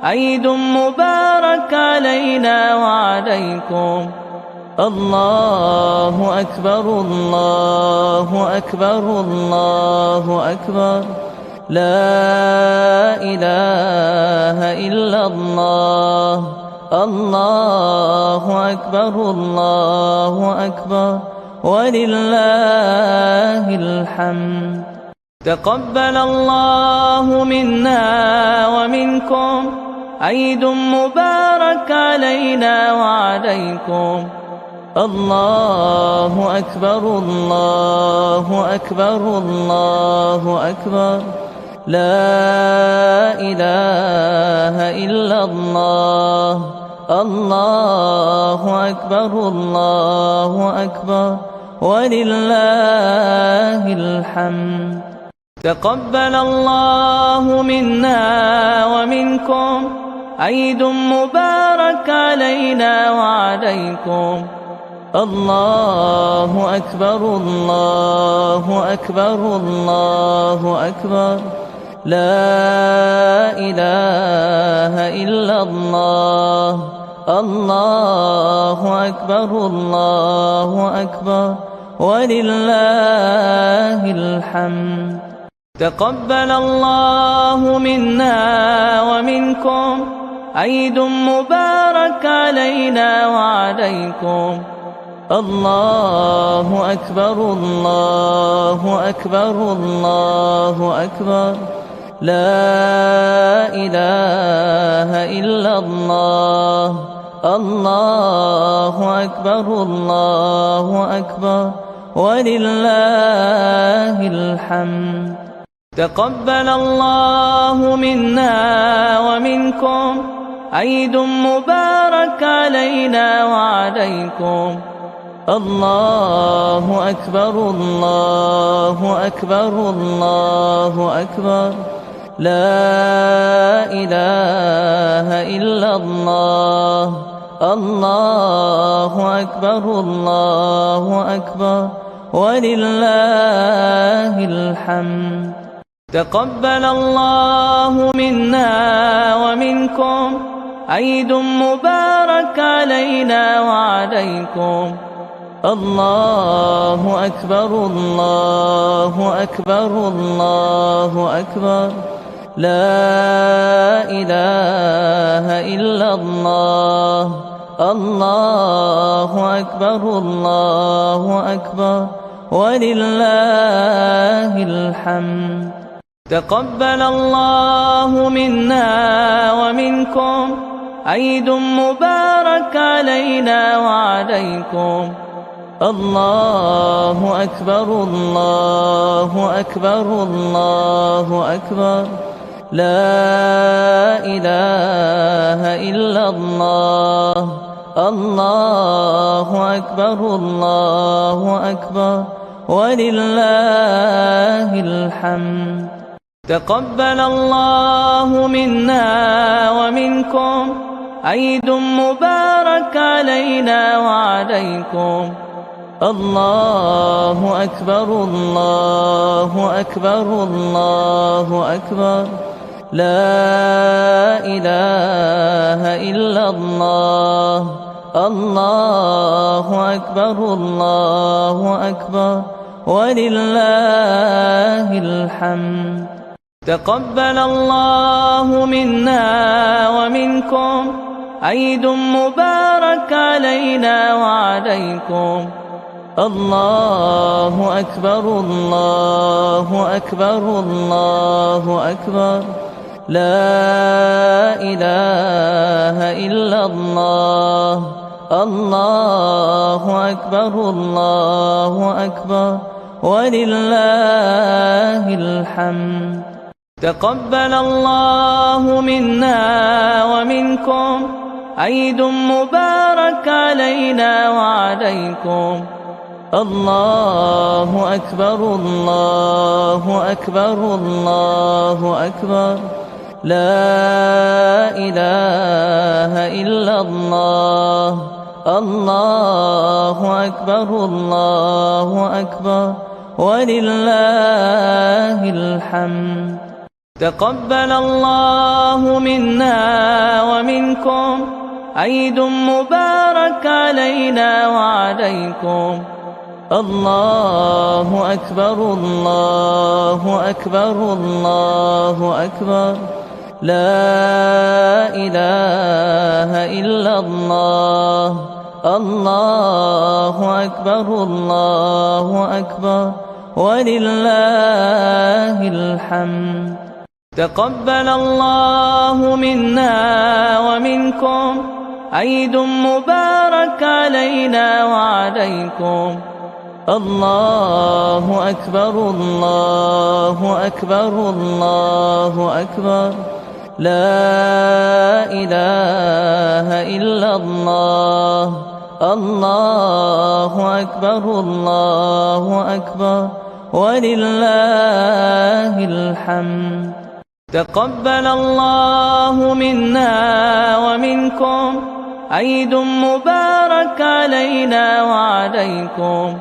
عيد مبارك علينا وعليكم. الله أكبر الله أكبر الله أكبر. لا إله إلا الله. الله أكبر الله أكبر ولله الحمد. تقبل الله منا ومنكم. عيد مبارك علينا وعليكم. الله أكبر الله أكبر الله أكبر. لا إله إلا الله. الله أكبر الله أكبر ولله الحمد. تقبل الله منا ومنكم. عيد مبارك علينا وعليكم. الله أكبر الله أكبر الله أكبر. لا إله إلا الله. الله أكبر الله أكبر ولله الحمد. تقبل الله منا ومنكم. عيد مبارك علينا وعليكم. الله أكبر الله أكبر الله أكبر. لا إله إلا الله. الله أكبر الله أكبر ولله الحمد. تقبل الله منا ومنكم. عيد مبارك علينا وعليكم. الله أكبر الله أكبر الله أكبر. لا إله إلا الله. الله أكبر الله أكبر ولله الحمد. تقبل الله منا ومنكم. عيد مبارك علينا وعليكم. الله أكبر الله أكبر الله أكبر. لا إله إلا الله. الله أكبر الله أكبر ولله الحمد. تقبل الله منا ومنكم. عيد مبارك علينا وعليكم. الله أكبر الله أكبر الله أكبر. لا إله إلا الله. الله أكبر الله أكبر ولله الحمد. تقبل الله منا ومنكم. عيد مبارك علينا وعليكم. الله أكبر الله أكبر الله أكبر. لا إله إلا الله. الله أكبر الله أكبر ولله الحمد. تقبل الله منا ومنكم. عيد مبارك علينا وعليكم. الله أكبر الله أكبر الله أكبر. لا إله إلا الله. الله أكبر الله أكبر ولله الحمد. تقبل الله منا ومنكم عيد مبارك علينا وعليكم. الله أكبر الله أكبر الله أكبر، لا إله إلا الله. الله أكبر الله أكبر ولله الحمد. تقبل الله منا ومنكم عيد مبارك علينا وعليكم. الله أكبر الله أكبر الله أكبر، لا إله إلا الله. الله أكبر الله أكبر ولله الحمد. تقبل الله منا ومنكم عيد مبارك علينا وعليكم. الله أكبر الله أكبر الله أكبر، لا إله إلا الله. الله أكبر الله أكبر ولله الحمد. تقبل الله منا ومنكم عيد مبارك علينا وعليكم.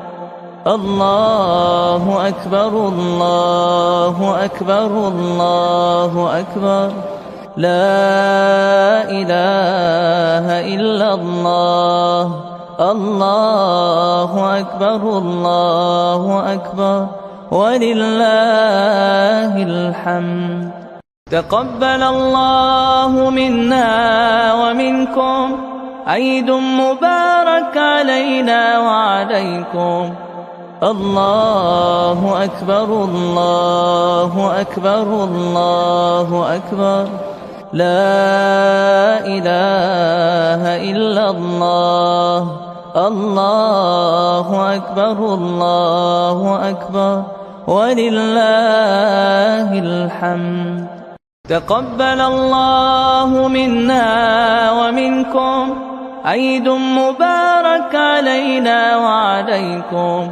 الله أكبر الله أكبر الله أكبر، لا إله إلا الله. الله أكبر الله أكبر ولله الحمد. تقبل الله منا ومنكم عيد مبارك علينا وعليكم. الله أكبر الله أكبر الله أكبر، لا إله إلا الله. الله أكبر الله أكبر ولله الحمد. تقبل الله منا ومنكم عيد مبارك علينا وعليكم.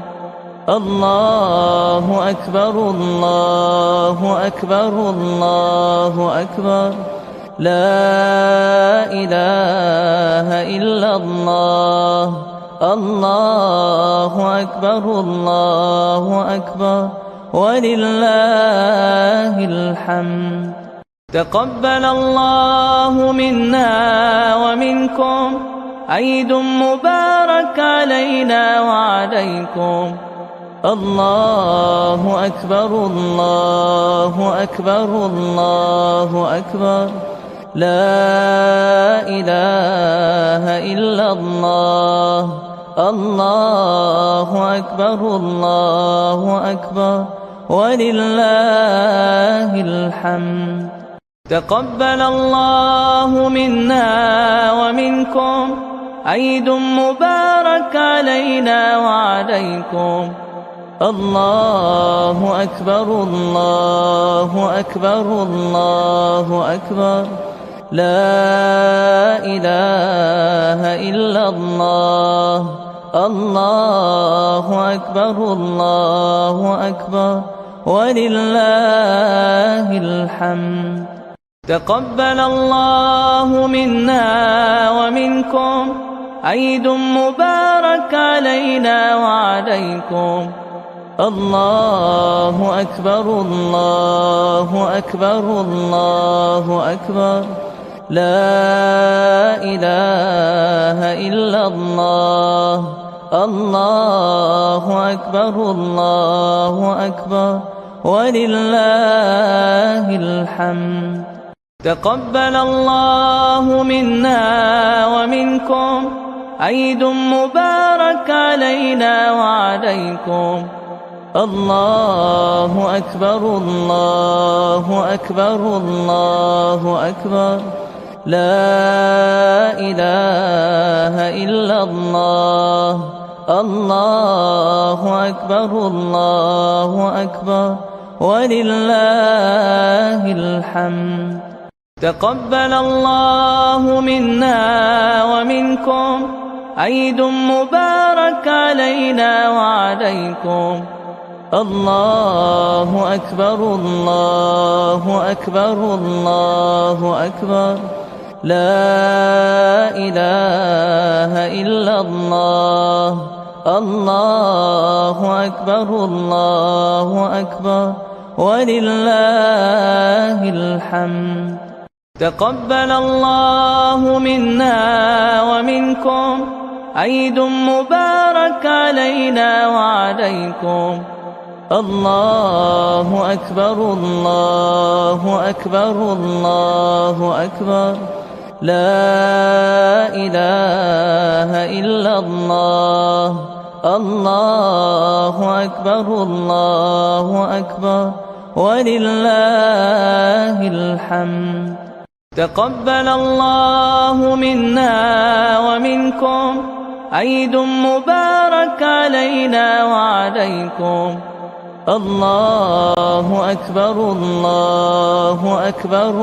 الله أكبر الله أكبر الله أكبر، لا إله إلا الله. الله أكبر الله أكبر ولله الحمد. تقبل الله منا ومنكم عيد مبارك علينا وعليكم. الله أكبر الله أكبر الله أكبر، لا إله إلا الله. الله أكبر الله أكبر ولله الحمد. تقبل الله منا ومنكم عيد مبارك علينا وعليكم. الله أكبر الله أكبر الله أكبر، لا إله إلا الله. الله أكبر الله أكبر ولله الحمد. تقبل الله منا ومنكم عيد مبارك علينا وعليكم. الله أكبر الله أكبر الله أكبر، لا إله إلا الله. الله أكبر الله أكبر ولله الحمد. تقبل الله منا ومنكم عيد مبارك علينا وعليكم. الله أكبر الله أكبر الله أكبر، لا إله إلا الله. الله أكبر الله أكبر ولله الحمد. تقبل الله منا ومنكم، عيد مبارك علينا وعليكم. الله أكبر الله أكبر الله أكبر، لا إله إلا الله. الله أكبر الله أكبر، ولله الحمد. تقبل الله منا ومنكم، عيد مبارك علينا وعليكم. الله أكبر الله أكبر الله أكبر، لا إله إلا الله. الله أكبر الله أكبر، ولله الحمد. تقبل الله منا ومنكم، عيد مبارك علينا وعليكم. الله أكبر الله أكبر.